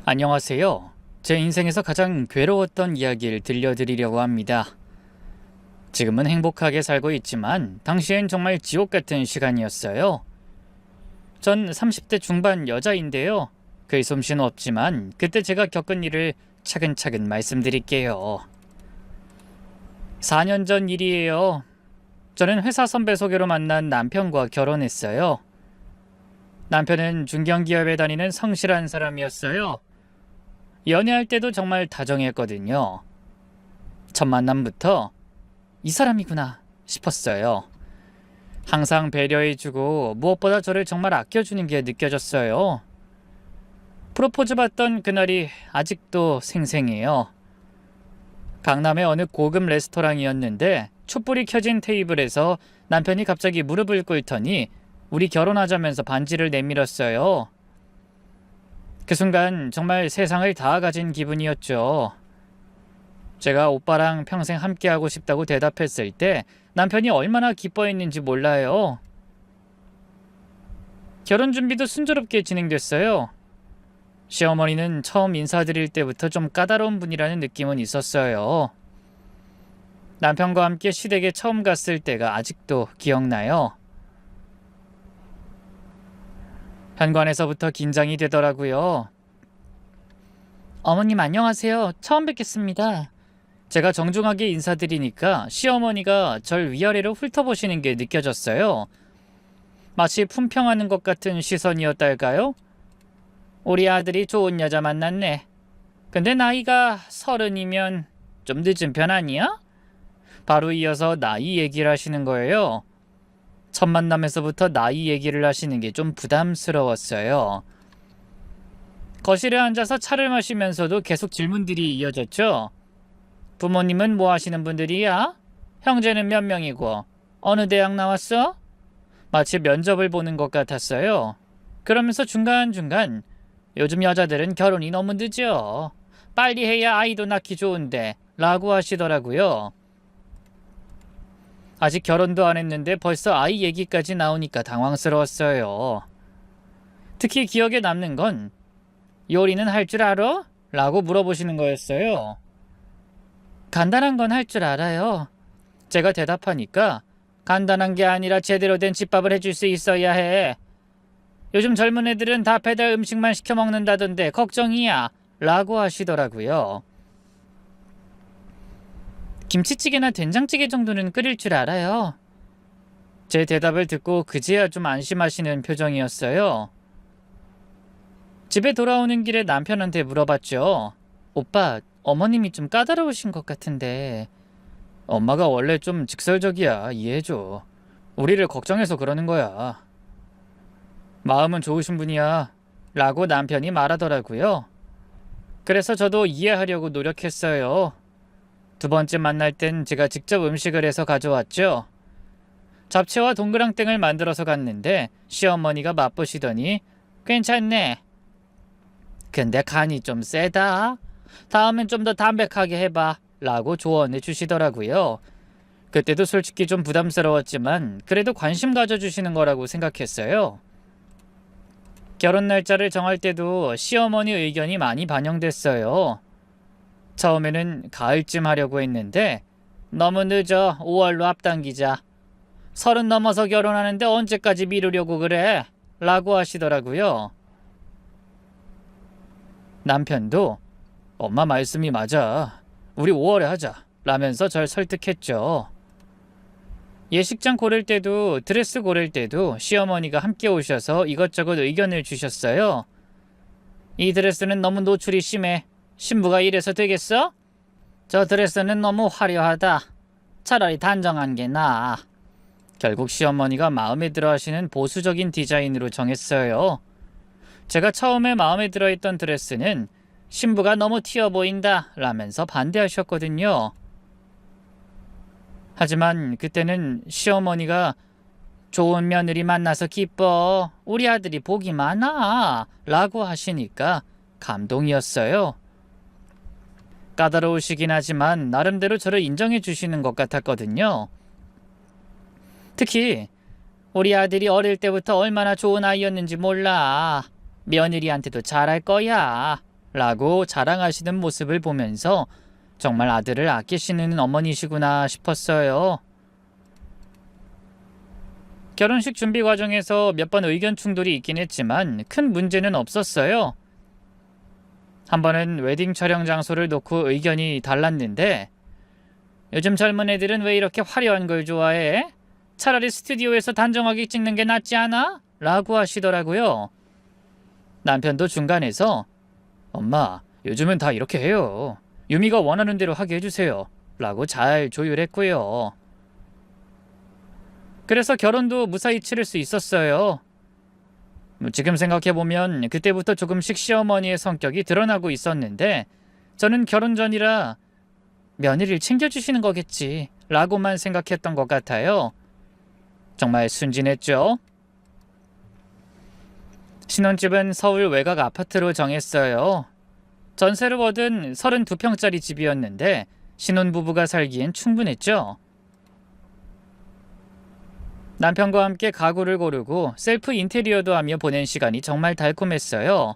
안녕하세요. 제 인생에서 가장 괴로웠던 이야기를 들려드리려고 합니다. 지금은 행복하게 살고 있지만 당시엔 정말 지옥 같은 시간이었어요. 전 30대 중반 여자인데요. 글 솜씨는 없지만 그때 제가 겪은 일을 차근차근 말씀드릴게요. 4년 전 일이에요. 저는 회사 선배 소개로 만난 남편과 결혼했어요. 남편은 중견기업에 다니는 성실한 사람이었어요. 연애할 때도 정말 다정했거든요. 첫 만남부터 이 사람이구나 싶었어요. 항상 배려해주고 무엇보다 저를 정말 아껴주는 게 느껴졌어요. 프로포즈 받던 그날이 아직도 생생해요. 강남의 어느 고급 레스토랑이었는데 촛불이 켜진 테이블에서 남편이 갑자기 무릎을 꿇더니 우리 결혼하자면서 반지를 내밀었어요. 그 순간 정말 세상을 다 가진 기분이었죠. 제가 오빠랑 평생 함께하고 싶다고 대답했을 때 남편이 얼마나 기뻐했는지 몰라요. 결혼 준비도 순조롭게 진행됐어요. 시어머니는 처음 인사드릴 때부터 좀 까다로운 분이라는 느낌은 있었어요. 남편과 함께 시댁에 처음 갔을 때가 아직도 기억나요. 현관에서부터 긴장이 되더라고요. 어머님 안녕하세요. 처음 뵙겠습니다. 제가 정중하게 인사드리니까 시어머니가 절 위아래로 훑어보시는 게 느껴졌어요. 마치 품평하는 것 같은 시선이었달까요? 우리 아들이 좋은 여자 만났네. 근데 나이가 30이면 좀 늦은 편 아니야? 바로 이어서 나이 얘기를 하시는 거예요. 첫 만남에서부터 나이 얘기를 하시는 게 좀 부담스러웠어요. 거실에 앉아서 차를 마시면서도 계속 질문들이 이어졌죠. 부모님은 뭐 하시는 분들이야? 형제는 몇 명이고? 어느 대학 나왔어? 마치 면접을 보는 것 같았어요. 그러면서 중간중간 요즘 여자들은 결혼이 너무 늦어. 빨리 해야 아이도 낳기 좋은데 라고 하시더라고요. 아직 결혼도 안 했는데 벌써 아이 얘기까지 나오니까 당황스러웠어요. 특히 기억에 남는 건 요리는 할 줄 알아? 라고 물어보시는 거였어요. 간단한 건 할 줄 알아요. 제가 대답하니까 간단한 게 아니라 제대로 된 집밥을 해줄 수 있어야 해. 요즘 젊은 애들은 다 배달 음식만 시켜 먹는다던데 걱정이야. 라고 하시더라고요. 김치찌개나 된장찌개 정도는 끓일 줄 알아요. 제 대답을 듣고 그제야 좀 안심하시는 표정이었어요. 집에 돌아오는 길에 남편한테 물어봤죠. 오빠, 어머님이 좀 까다로우신 것 같은데. 엄마가 원래 좀 직설적이야. 이해해줘. 우리를 걱정해서 그러는 거야. 마음은 좋으신 분이야. 라고 남편이 말하더라고요. 그래서 저도 이해하려고 노력했어요. 두 번째 만날 땐 제가 직접 음식을 해서 가져왔죠. 잡채와 동그랑땡을 만들어서 갔는데 시어머니가 맛보시더니 괜찮네. 근데 간이 좀 세다. 다음엔 좀 더 담백하게 해봐. 라고 조언해 주시더라고요. 그때도 솔직히 좀 부담스러웠지만 그래도 관심 가져주시는 거라고 생각했어요. 결혼 날짜를 정할 때도 시어머니 의견이 많이 반영됐어요. 처음에는 가을쯤 하려고 했는데 너무 늦어. 5월로 앞당기자. 30 넘어서 결혼하는데 언제까지 미루려고 그래? 라고 하시더라고요. 남편도 엄마 말씀이 맞아. 우리 5월에 하자. 라면서 절 설득했죠. 예식장 고를 때도 드레스 고를 때도 시어머니가 함께 오셔서 이것저것 의견을 주셨어요. 이 드레스는 너무 노출이 심해. 신부가 이래서 되겠어? 저 드레스는 너무 화려하다. 차라리 단정한 게 나아. 결국 시어머니가 마음에 들어 하시는 보수적인 디자인으로 정했어요. 제가 처음에 마음에 들어 했던 드레스는 신부가 너무 튀어 보인다 라면서 반대하셨거든요. 하지만 그때는 시어머니가 좋은 며느리 만나서 기뻐. 우리 아들이 복이 많아. 라고 하시니까 감동이었어요. 까다로우시긴 하지만 나름대로 저를 인정해 주시는 것 같았거든요. 특히 우리 아들이 어릴 때부터 얼마나 좋은 아이였는지 몰라. 며느리한테도 잘할 거야. 라고 자랑하시는 모습을 보면서 정말 아들을 아끼시는 어머니시구나 싶었어요. 결혼식 준비 과정에서 몇 번 의견 충돌이 있긴 했지만 큰 문제는 없었어요. 한 번은 웨딩 촬영 장소를 놓고 의견이 달랐는데 요즘 젊은 애들은 왜 이렇게 화려한 걸 좋아해? 차라리 스튜디오에서 단정하게 찍는 게 낫지 않아? 라고 하시더라고요. 남편도 중간에서 엄마, 요즘은 다 이렇게 해요. 유미가 원하는 대로 하게 해주세요. 라고 잘 조율했고요. 그래서 결혼도 무사히 치를 수 있었어요. 지금 생각해보면 그때부터 조금씩 시어머니의 성격이 드러나고 있었는데 저는 결혼 전이라 며느리를 챙겨주시는 거겠지 라고만 생각했던 것 같아요. 정말 순진했죠. 신혼집은 서울 외곽 아파트로 정했어요. 전세로 얻은 32평짜리 집이었는데 신혼부부가 살기엔 충분했죠. 남편과 함께 가구를 고르고 셀프 인테리어도 하며 보낸 시간이 정말 달콤했어요.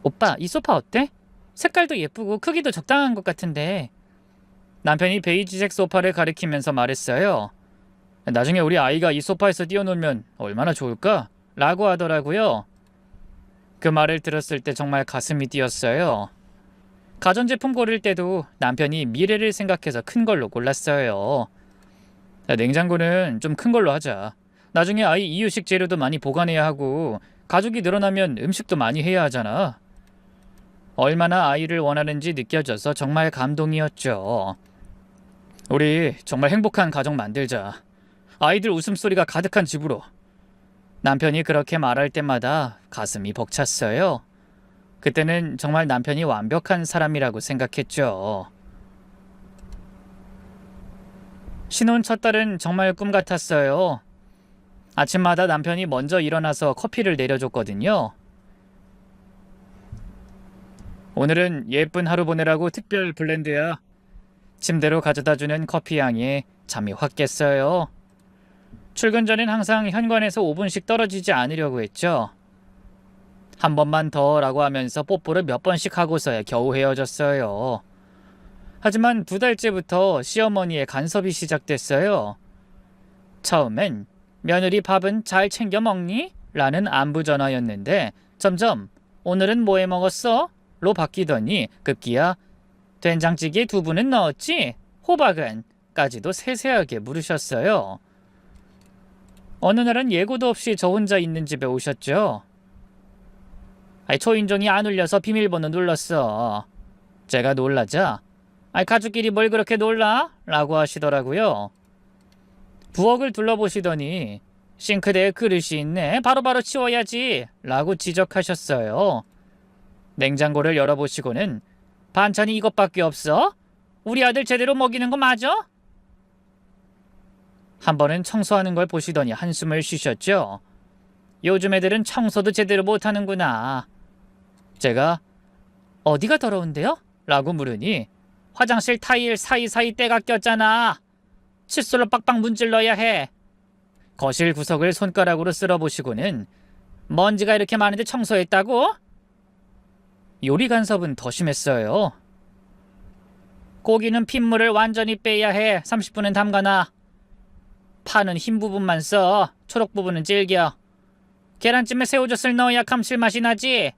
오빠, 이 소파 어때? 색깔도 예쁘고 크기도 적당한 것 같은데. 남편이 베이지색 소파를 가리키면서 말했어요. 나중에 우리 아이가 이 소파에서 뛰어놀면 얼마나 좋을까? 라고 하더라고요. 그 말을 들었을 때 정말 가슴이 뛰었어요. 가전제품 고를 때도 남편이 미래를 생각해서 큰 걸로 골랐어요. 냉장고는 좀 큰 걸로 하자. 나중에 아이 이유식 재료도 많이 보관해야 하고 가족이 늘어나면 음식도 많이 해야 하잖아. 얼마나 아이를 원하는지 느껴져서 정말 감동이었죠. 우리 정말 행복한 가정 만들자. 아이들 웃음소리가 가득한 집으로. 남편이 그렇게 말할 때마다 가슴이 벅찼어요. 그때는 정말 남편이 완벽한 사람이라고 생각했죠. 신혼 첫 달은 정말 꿈 같았어요. 아침마다 남편이 먼저 일어나서 커피를 내려줬거든요. 오늘은 예쁜 하루 보내라고 특별 블렌드야. 침대로 가져다주는 커피 향에 잠이 확 깼어요. 출근 전엔 항상 현관에서 5분씩 떨어지지 않으려고 했죠. 한 번만 더 라고 하면서 뽀뽀를 몇 번씩 하고서야 겨우 헤어졌어요. 하지만 2달째부터 시어머니의 간섭이 시작됐어요. 처음엔 며느리 밥은 잘 챙겨 먹니? 라는 안부 전화였는데 점점 오늘은 뭐 해 먹었어? 로 바뀌더니 급기야 된장찌개에 두부는 넣었지? 호박은? 까지도 세세하게 물으셨어요. 어느 날은 예고도 없이 저 혼자 있는 집에 오셨죠. 초인종이 안 울려서 비밀번호 눌렀어. 제가 놀라자 가족끼리 뭘 그렇게 놀라? 라고 하시더라고요. 부엌을 둘러보시더니 싱크대에 그릇이 있네. 바로바로 치워야지. 라고 지적하셨어요. 냉장고를 열어보시고는 반찬이 이것밖에 없어? 우리 아들 제대로 먹이는 거 맞아? 한 번은 청소하는 걸 보시더니 한숨을 쉬셨죠. 요즘 애들은 청소도 제대로 못하는구나. 제가 어디가 더러운데요? 라고 물으니 화장실 타일 사이사이 때가 꼈잖아. 칫솔로 빡빡 문질러야 해. 거실 구석을 손가락으로 쓸어보시고는 먼지가 이렇게 많은데 청소했다고? 요리 간섭은 더 심했어요. 고기는 핏물을 완전히 빼야 해. 30분은 담가놔. 파는 흰 부분만 써. 초록 부분은 질겨. 계란찜에 새우젓을 넣어야 감칠맛이 나지.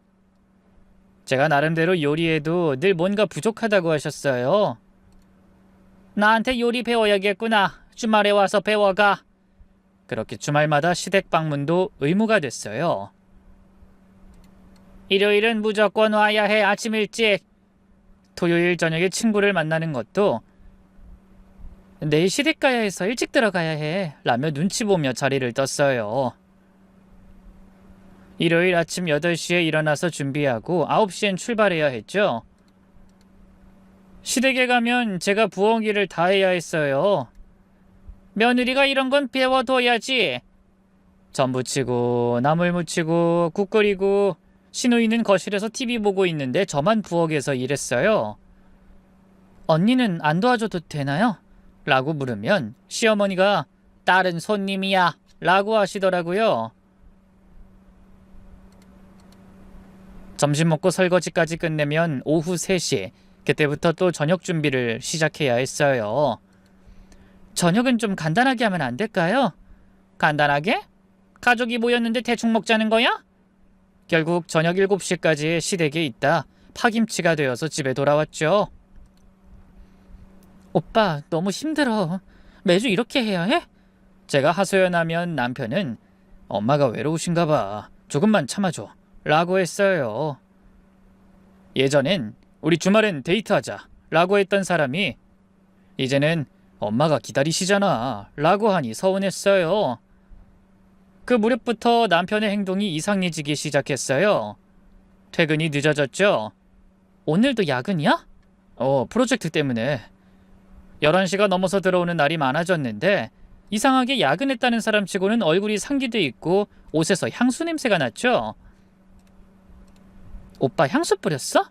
제가 나름대로 요리에도 늘 뭔가 부족하다고 하셨어요. 나한테 요리 배워야겠구나. 주말에 와서 배워가. 그렇게 주말마다 시댁 방문도 의무가 됐어요. 일요일은 무조건 와야 해. 아침 일찍. 토요일 저녁에 친구를 만나는 것도 내일 시댁 가야 해서 일찍 들어가야 해. 라며 눈치 보며 자리를 떴어요. 일요일 아침 8시에 일어나서 준비하고 9시엔 출발해야 했죠. 시댁에 가면 제가 부엌 일을 다 해야 했어요. 며느리가 이런 건 배워둬야지. 전 부치고 나물 무치고 국 끓이고 시누이는 거실에서 TV 보고 있는데 저만 부엌에서 일했어요. 언니는 안 도와줘도 되나요? 라고 물으면 시어머니가 딸은 손님이야 라고 하시더라고요. 점심 먹고 설거지까지 끝내면 오후 3시, 그때부터 또 저녁 준비를 시작해야 했어요. 저녁은 좀 간단하게 하면 안 될까요? 간단하게? 가족이 모였는데 대충 먹자는 거야? 결국 저녁 7시까지 시댁에 있다 파김치가 되어서 집에 돌아왔죠. 오빠, 너무 힘들어. 매주 이렇게 해야 해? 제가 하소연하면 남편은 엄마가 외로우신가 봐. 조금만 참아줘. 라고 했어요. 예전엔 우리 주말엔 데이트하자. 라고 했던 사람이 이제는 엄마가 기다리시잖아. 라고 하니 서운했어요. 그 무렵부터 남편의 행동이 이상해지기 시작했어요. 퇴근이 늦어졌죠. 오늘도 야근이야? 프로젝트 때문에. 11시가 넘어서 들어오는 날이 많아졌는데 이상하게 야근했다는 사람치고는 얼굴이 상기돼 있고 옷에서 향수 냄새가 났죠. 오빠 향수 뿌렸어?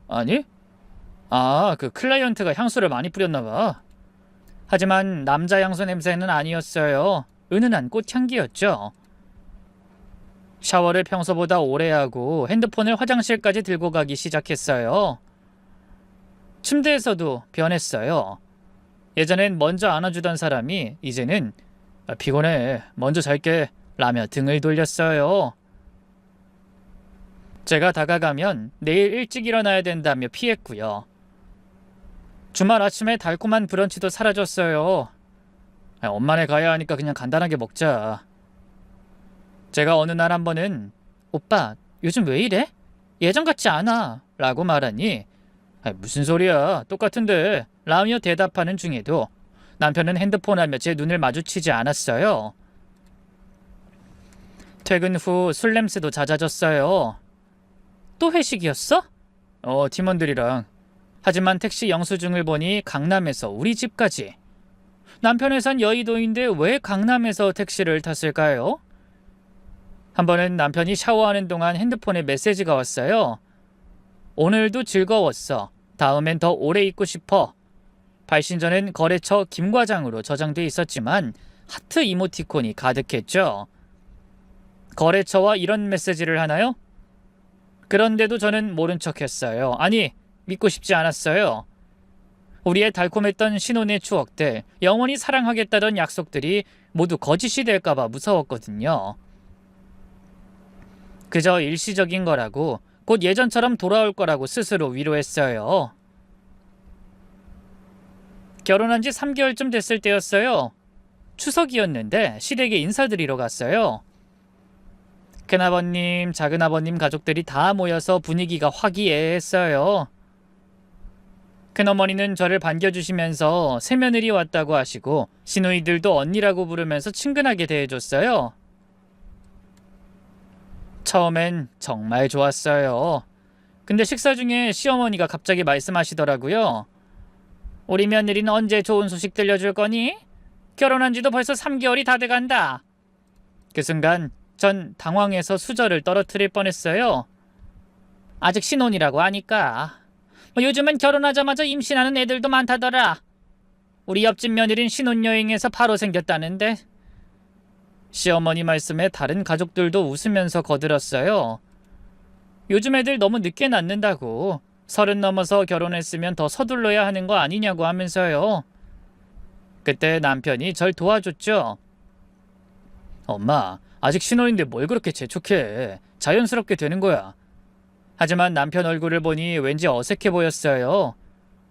아니. 그 클라이언트가 향수를 많이 뿌렸나 봐. 하지만 남자 향수 냄새는 아니었어요. 은은한 꽃향기였죠. 샤워를 평소보다 오래 하고 핸드폰을 화장실까지 들고 가기 시작했어요. 침대에서도 변했어요. 예전엔 먼저 안아주던 사람이 이제는 피곤해, 먼저 잘게 라며 등을 돌렸어요. 제가 다가가면 내일 일찍 일어나야 된다며 피했고요. 주말 아침에 달콤한 브런치도 사라졌어요. 엄마네 가야 하니까 그냥 간단하게 먹자. 제가 어느 날 한 번은 오빠, 요즘 왜 이래? 예전 같지 않아. 라고 말하니 무슨 소리야, 똑같은데 라며 대답하는 중에도 남편은 핸드폰 하며 제 눈을 마주치지 않았어요. 퇴근 후 술 냄새도 잦아졌어요. 또 회식이었어? 팀원들이랑. 하지만 택시 영수증을 보니 강남에서 우리 집까지. 남편 회사는 여의도인데 왜 강남에서 택시를 탔을까요? 한 번은 남편이 샤워하는 동안 핸드폰에 메시지가 왔어요. 오늘도 즐거웠어. 다음엔 더 오래 있고 싶어. 발신전엔 거래처 김과장으로 저장돼 있었지만 하트 이모티콘이 가득했죠. 거래처와 이런 메시지를 하나요? 그런데도 저는 모른 척했어요. 아니, 믿고 싶지 않았어요. 우리의 달콤했던 신혼의 추억들, 영원히 사랑하겠다던 약속들이 모두 거짓이 될까봐 무서웠거든요. 그저 일시적인 거라고, 곧 예전처럼 돌아올 거라고 스스로 위로했어요. 결혼한 지 3개월쯤 됐을 때였어요. 추석이었는데 시댁에 인사드리러 갔어요. 큰아버님, 작은아버님 가족들이 다 모여서 분위기가 화기애애했어요. 큰어머니는 저를 반겨주시면서 새며느리 왔다고 하시고 시누이들도 언니라고 부르면서 친근하게 대해줬어요. 처음엔 정말 좋았어요. 근데 식사 중에 시어머니가 갑자기 말씀하시더라고요. 우리 며느리는 언제 좋은 소식 들려줄 거니? 결혼한 지도 벌써 3개월이 다 돼간다. 그 순간 전 당황해서 수저를 떨어뜨릴 뻔했어요. 아직 신혼이라고 하니까. 요즘은 결혼하자마자 임신하는 애들도 많다더라. 우리 옆집 며느린 신혼여행에서 바로 생겼다는데. 시어머니 말씀에 다른 가족들도 웃으면서 거들었어요. 요즘 애들 너무 늦게 낳는다고. 30 넘어서 결혼했으면 더 서둘러야 하는 거 아니냐고 하면서요. 그때 남편이 절 도와줬죠. 엄마, 아직 신혼인데 뭘 그렇게 재촉해. 자연스럽게 되는 거야. 하지만 남편 얼굴을 보니 왠지 어색해 보였어요.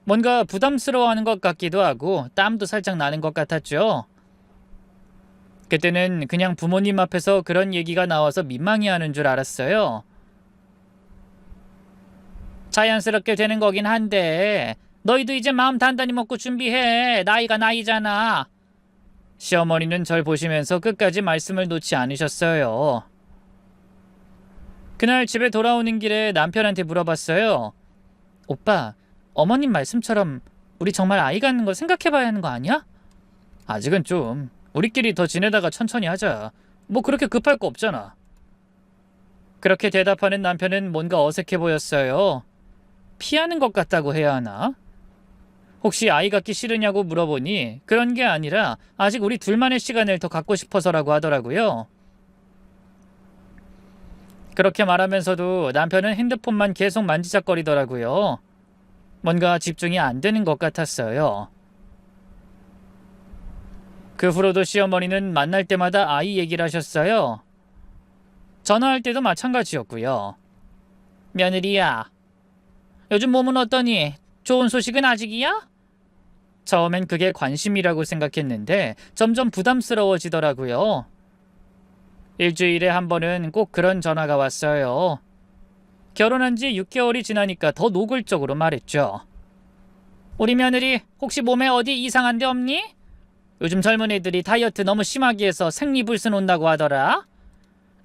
뭔가 부담스러워하는 것 같기도 하고 땀도 살짝 나는 것 같았죠. 그때는 그냥 부모님 앞에서 그런 얘기가 나와서 민망해하는 줄 알았어요. 자연스럽게 되는 거긴 한데 너희도 이제 마음 단단히 먹고 준비해. 나이가 나이잖아. 시어머니는 절 보시면서 끝까지 말씀을 놓지 않으셨어요. 그날 집에 돌아오는 길에 남편한테 물어봤어요. 오빠, 어머님 말씀처럼 우리 정말 아이 갖는 거 생각해봐야 하는 거 아니야? 아직은 좀. 우리끼리 더 지내다가 천천히 하자. 뭐 그렇게 급할 거 없잖아. 그렇게 대답하는 남편은 뭔가 어색해 보였어요. 피하는 것 같다고 해야 하나? 혹시 아이 갖기 싫으냐고 물어보니 그런 게 아니라 아직 우리 둘만의 시간을 더 갖고 싶어서라고 하더라고요. 그렇게 말하면서도 남편은 핸드폰만 계속 만지작거리더라고요. 뭔가 집중이 안 되는 것 같았어요. 그 후로도 시어머니는 만날 때마다 아이 얘기를 하셨어요. 전화할 때도 마찬가지였고요. 며느리야, 요즘 몸은 어떠니? 좋은 소식은 아직이야? 처음엔 그게 관심이라고 생각했는데 점점 부담스러워지더라고요. 일주일에 한 번은 꼭 그런 전화가 왔어요. 결혼한 지 6개월이 지나니까 더 노골적으로 말했죠. 우리 며느리 혹시 몸에 어디 이상한 데 없니? 요즘 젊은 애들이 다이어트 너무 심하게 해서 생리불순 온다고 하더라.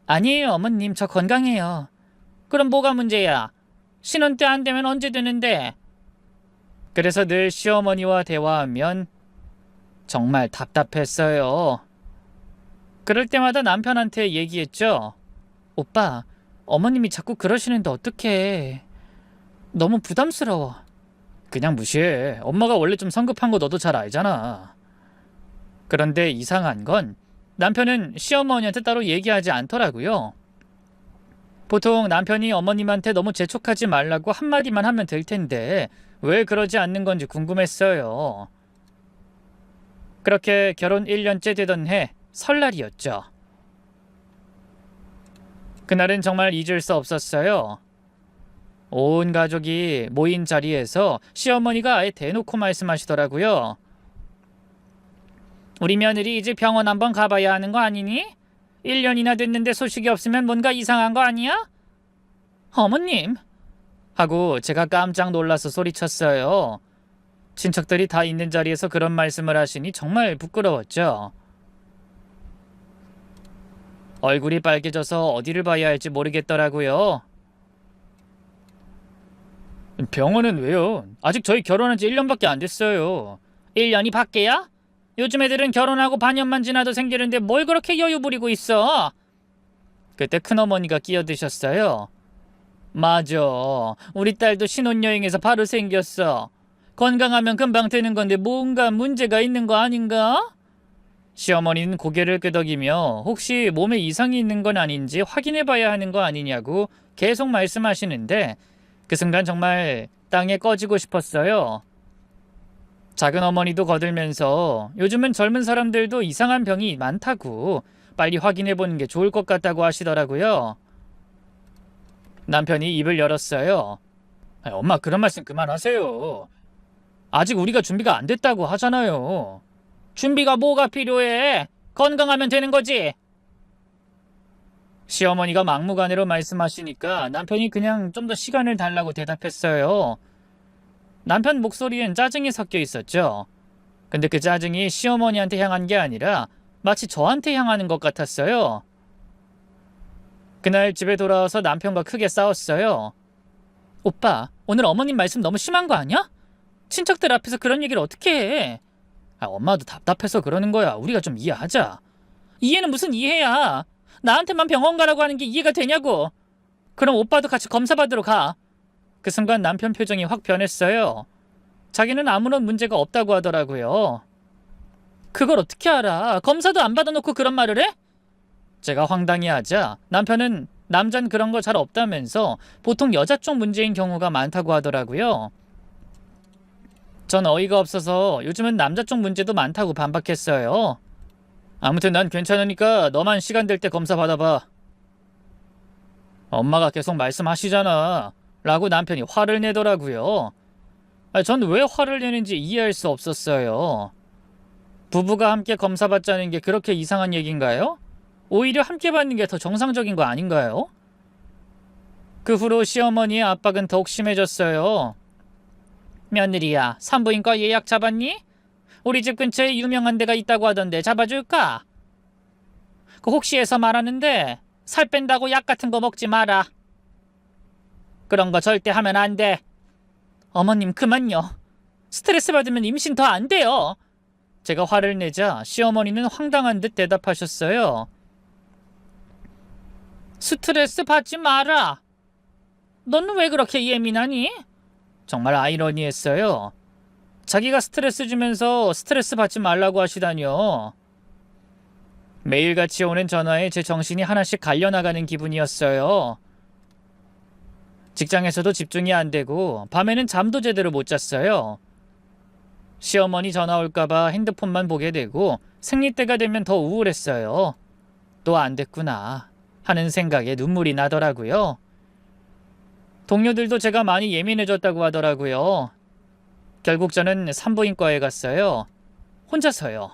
아니에요, 어머님. 저 건강해요. 그럼 뭐가 문제야? 신혼 때 안 되면 언제 되는데? 그래서 늘 시어머니와 대화하면 정말 답답했어요. 그럴 때마다 남편한테 얘기했죠. 오빠, 어머님이 자꾸 그러시는데 어떡해. 너무 부담스러워. 그냥 무시해. 엄마가 원래 좀 성급한 거 너도 잘 알잖아. 그런데 이상한 건 남편은 시어머니한테 따로 얘기하지 않더라고요. 보통 남편이 어머님한테 너무 재촉하지 말라고 한마디만 하면 될 텐데 왜 그러지 않는 건지 궁금했어요. 그렇게 결혼 1년째 되던 해 설날이었죠. 그날은 정말 잊을 수 없었어요. 온 가족이 모인 자리에서 시어머니가 아예 대놓고 말씀하시더라고요. 우리 며느리 이제 병원 한번 가봐야 하는 거 아니니? 1년이나 됐는데 소식이 없으면 뭔가 이상한 거 아니야? 어머님! 하고 제가 깜짝 놀라서 소리쳤어요. 친척들이 다 있는 자리에서 그런 말씀을 하시니 정말 부끄러웠죠. 얼굴이 빨개져서 어디를 봐야 할지 모르겠더라고요. 병원은 왜요? 아직 저희 결혼한 지 1년밖에 안 됐어요. 1년이 밖에야? 요즘 애들은 결혼하고 반년만 지나도 생기는데 뭘 그렇게 여유 부리고 있어? 그때 큰어머니가 끼어드셨어요. 맞아. 우리 딸도 신혼여행에서 바로 생겼어. 건강하면 금방 되는 건데 뭔가 문제가 있는 거 아닌가? 시어머니는 고개를 끄덕이며 혹시 몸에 이상이 있는 건 아닌지 확인해 봐야 하는 거 아니냐고 계속 말씀하시는데 그 순간 정말 땅에 꺼지고 싶었어요. 작은 어머니도 거들면서 요즘은 젊은 사람들도 이상한 병이 많다고 빨리 확인해 보는 게 좋을 것 같다고 하시더라고요. 남편이 입을 열었어요. 엄마 그런 말씀 그만하세요. 아직 우리가 준비가 안 됐다고 하잖아요. 준비가 뭐가 필요해? 건강하면 되는 거지. 시어머니가 막무가내로 말씀하시니까 남편이 그냥 좀 더 시간을 달라고 대답했어요. 남편 목소리엔 짜증이 섞여 있었죠. 근데 그 짜증이 시어머니한테 향한 게 아니라 마치 저한테 향하는 것 같았어요. 그날 집에 돌아와서 남편과 크게 싸웠어요. 오빠, 오늘 어머님 말씀 너무 심한 거 아니야? 친척들 앞에서 그런 얘기를 어떻게 해? 엄마도 답답해서 그러는 거야. 우리가 좀 이해하자. 이해는 무슨 이해야. 나한테만 병원 가라고 하는 게 이해가 되냐고. 그럼 오빠도 같이 검사 받으러 가. 그 순간 남편 표정이 확 변했어요. 자기는 아무런 문제가 없다고 하더라고요. 그걸 어떻게 알아? 검사도 안 받아놓고 그런 말을 해? 제가 황당해하자 남편은 남잔 그런 거 잘 없다면서 보통 여자 쪽 문제인 경우가 많다고 하더라고요. 전 어이가 없어서 요즘은 남자 쪽 문제도 많다고 반박했어요. 아무튼 난 괜찮으니까 너만 시간 될 때 검사 받아봐. 엄마가 계속 말씀하시잖아. 라고 남편이 화를 내더라고요. 전 왜 화를 내는지 이해할 수 없었어요. 부부가 함께 검사 받자는 게 그렇게 이상한 얘기인가요? 오히려 함께 받는 게 더 정상적인 거 아닌가요? 그 후로 시어머니의 압박은 더욱 심해졌어요. 며느리야, 산부인과 예약 잡았니? 우리 집 근처에 유명한 데가 있다고 하던데 잡아줄까? 그 혹시 해서 말하는데 살 뺀다고 약 같은 거 먹지 마라. 그런 거 절대 하면 안 돼. 어머님 그만요. 스트레스 받으면 임신 더 안 돼요. 제가 화를 내자 시어머니는 황당한 듯 대답하셨어요. 스트레스 받지 마라. 너는 왜 그렇게 예민하니? 정말 아이러니했어요. 자기가 스트레스 주면서 스트레스 받지 말라고 하시다니요. 매일같이 오는 전화에 제 정신이 하나씩 갈려나가는 기분이었어요. 직장에서도 집중이 안 되고 밤에는 잠도 제대로 못 잤어요. 시어머니 전화 올까봐 핸드폰만 보게 되고 생리때가 되면 더 우울했어요. 또 안 됐구나 하는 생각에 눈물이 나더라고요. 동료들도 제가 많이 예민해졌다고 하더라고요. 결국 저는 산부인과에 갔어요. 혼자서요.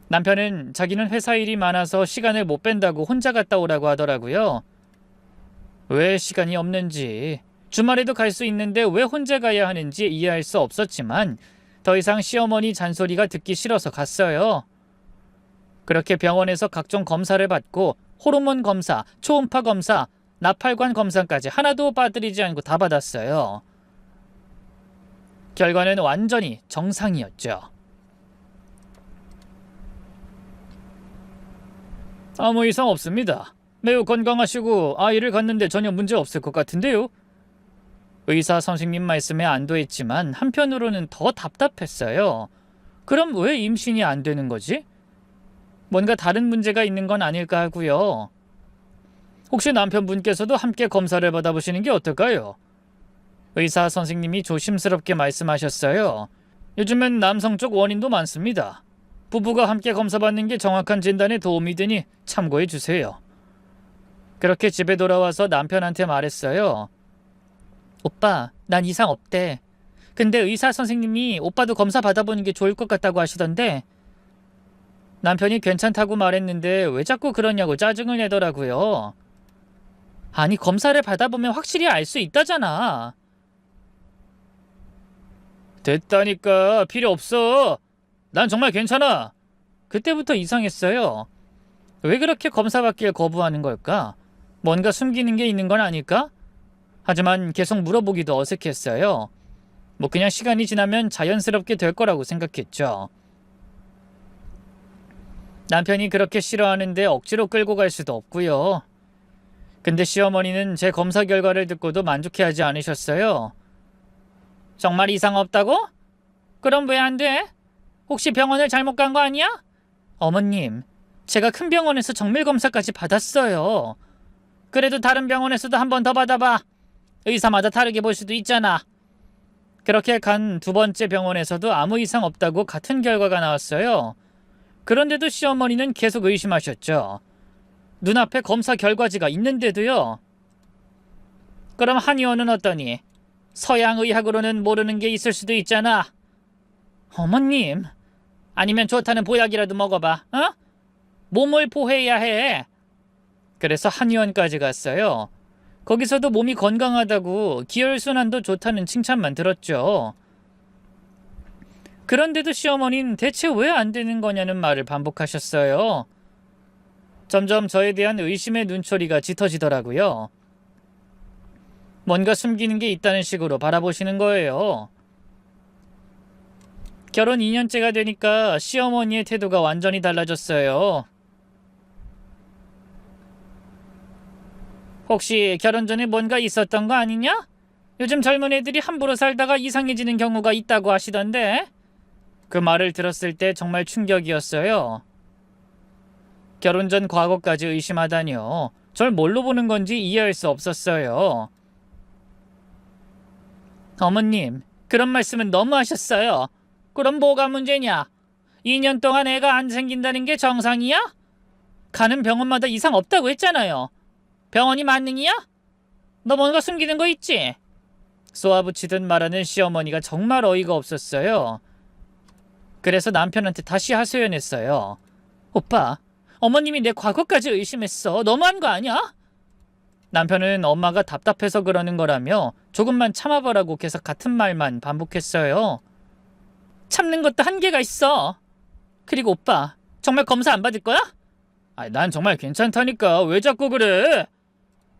남편은 자기는 회사 일이 많아서 시간을 못 뺀다고 혼자 갔다 오라고 하더라고요. 왜 시간이 없는지, 주말에도 갈 수 있는데 왜 혼자 가야 하는지 이해할 수 없었지만 더 이상 시어머니 잔소리가 듣기 싫어서 갔어요. 그렇게 병원에서 각종 검사를 받고 호르몬 검사, 초음파 검사, 나팔관 검사까지 하나도 빠뜨리지 않고 다 받았어요. 결과는 완전히 정상이었죠. 아무 이상 없습니다. 매우 건강하시고 아이를 갖는데 전혀 문제 없을 것 같은데요. 의사 선생님 말씀에 안도했지만 한편으로는 더 답답했어요. 그럼 왜 임신이 안 되는 거지? 뭔가 다른 문제가 있는 건 아닐까 하고요. 혹시 남편분께서도 함께 검사를 받아보시는 게 어떨까요? 의사 선생님이 조심스럽게 말씀하셨어요. 요즘엔 남성 쪽 원인도 많습니다. 부부가 함께 검사받는 게 정확한 진단에 도움이 되니 참고해 주세요. 그렇게 집에 돌아와서 남편한테 말했어요. 오빠, 난 이상 없대. 근데 의사 선생님이 오빠도 검사 받아보는 게 좋을 것 같다고 하시던데. 남편이 괜찮다고 말했는데 왜 자꾸 그러냐고 짜증을 내더라고요. 아니, 검사를 받아보면 확실히 알 수 있다잖아. 됐다니까, 필요 없어. 난 정말 괜찮아. 그때부터 이상했어요. 왜 그렇게 검사 받길 거부하는 걸까? 뭔가 숨기는 게 있는 건 아닐까? 하지만 계속 물어보기도 어색했어요. 뭐 그냥 시간이 지나면 자연스럽게 될 거라고 생각했죠. 남편이 그렇게 싫어하는데 억지로 끌고 갈 수도 없고요. 근데 시어머니는 제 검사 결과를 듣고도 만족해하지 않으셨어요. 정말 이상 없다고? 그럼 왜 안 돼? 혹시 병원을 잘못 간 거 아니야? 어머님, 제가 큰 병원에서 정밀 검사까지 받았어요. 그래도 다른 병원에서도 한 번 더 받아봐. 의사마다 다르게 볼 수도 있잖아. 그렇게 간 두 번째 병원에서도 아무 이상 없다고 같은 결과가 나왔어요. 그런데도 시어머니는 계속 의심하셨죠. 눈앞에 검사 결과지가 있는데도요. 그럼 한의원은 어떠니? 서양의학으로는 모르는 게 있을 수도 있잖아. 어머님, 아니면 좋다는 보약이라도 먹어봐. 어? 몸을 보호해야 해. 그래서 한의원까지 갔어요. 거기서도 몸이 건강하다고 기혈순환도 좋다는 칭찬만 들었죠. 그런데도 시어머니는 대체 왜 안 되는 거냐는 말을 반복하셨어요. 점점 저에 대한 의심의 눈초리가 짙어지더라고요. 뭔가 숨기는 게 있다는 식으로 바라보시는 거예요. 결혼 2년째가 되니까 시어머니의 태도가 완전히 달라졌어요. 혹시 결혼 전에 뭔가 있었던 거 아니냐? 요즘 젊은 애들이 함부로 살다가 이상해지는 경우가 있다고 하시던데. 그 말을 들었을 때 정말 충격이었어요. 결혼 전 과거까지 의심하다니요. 절 뭘로 보는 건지 이해할 수 없었어요. 어머님, 그런 말씀은 너무 하셨어요. 그럼 뭐가 문제냐? 2년 동안 애가 안 생긴다는 게 정상이야? 가는 병원마다 이상 없다고 했잖아요. 병원이 만능이야? 너 뭔가 숨기는 거 있지? 쏘아붙이듯 말하는 시어머니가 정말 어이가 없었어요. 그래서 남편한테 다시 하소연했어요. 오빠, 어머님이 내 과거까지 의심했어. 너무한 거 아니야? 남편은 엄마가 답답해서 그러는 거라며 조금만 참아보라고 계속 같은 말만 반복했어요. 참는 것도 한계가 있어. 그리고 오빠, 정말 검사 안 받을 거야? 난 정말 괜찮다니까. 왜 자꾸 그래?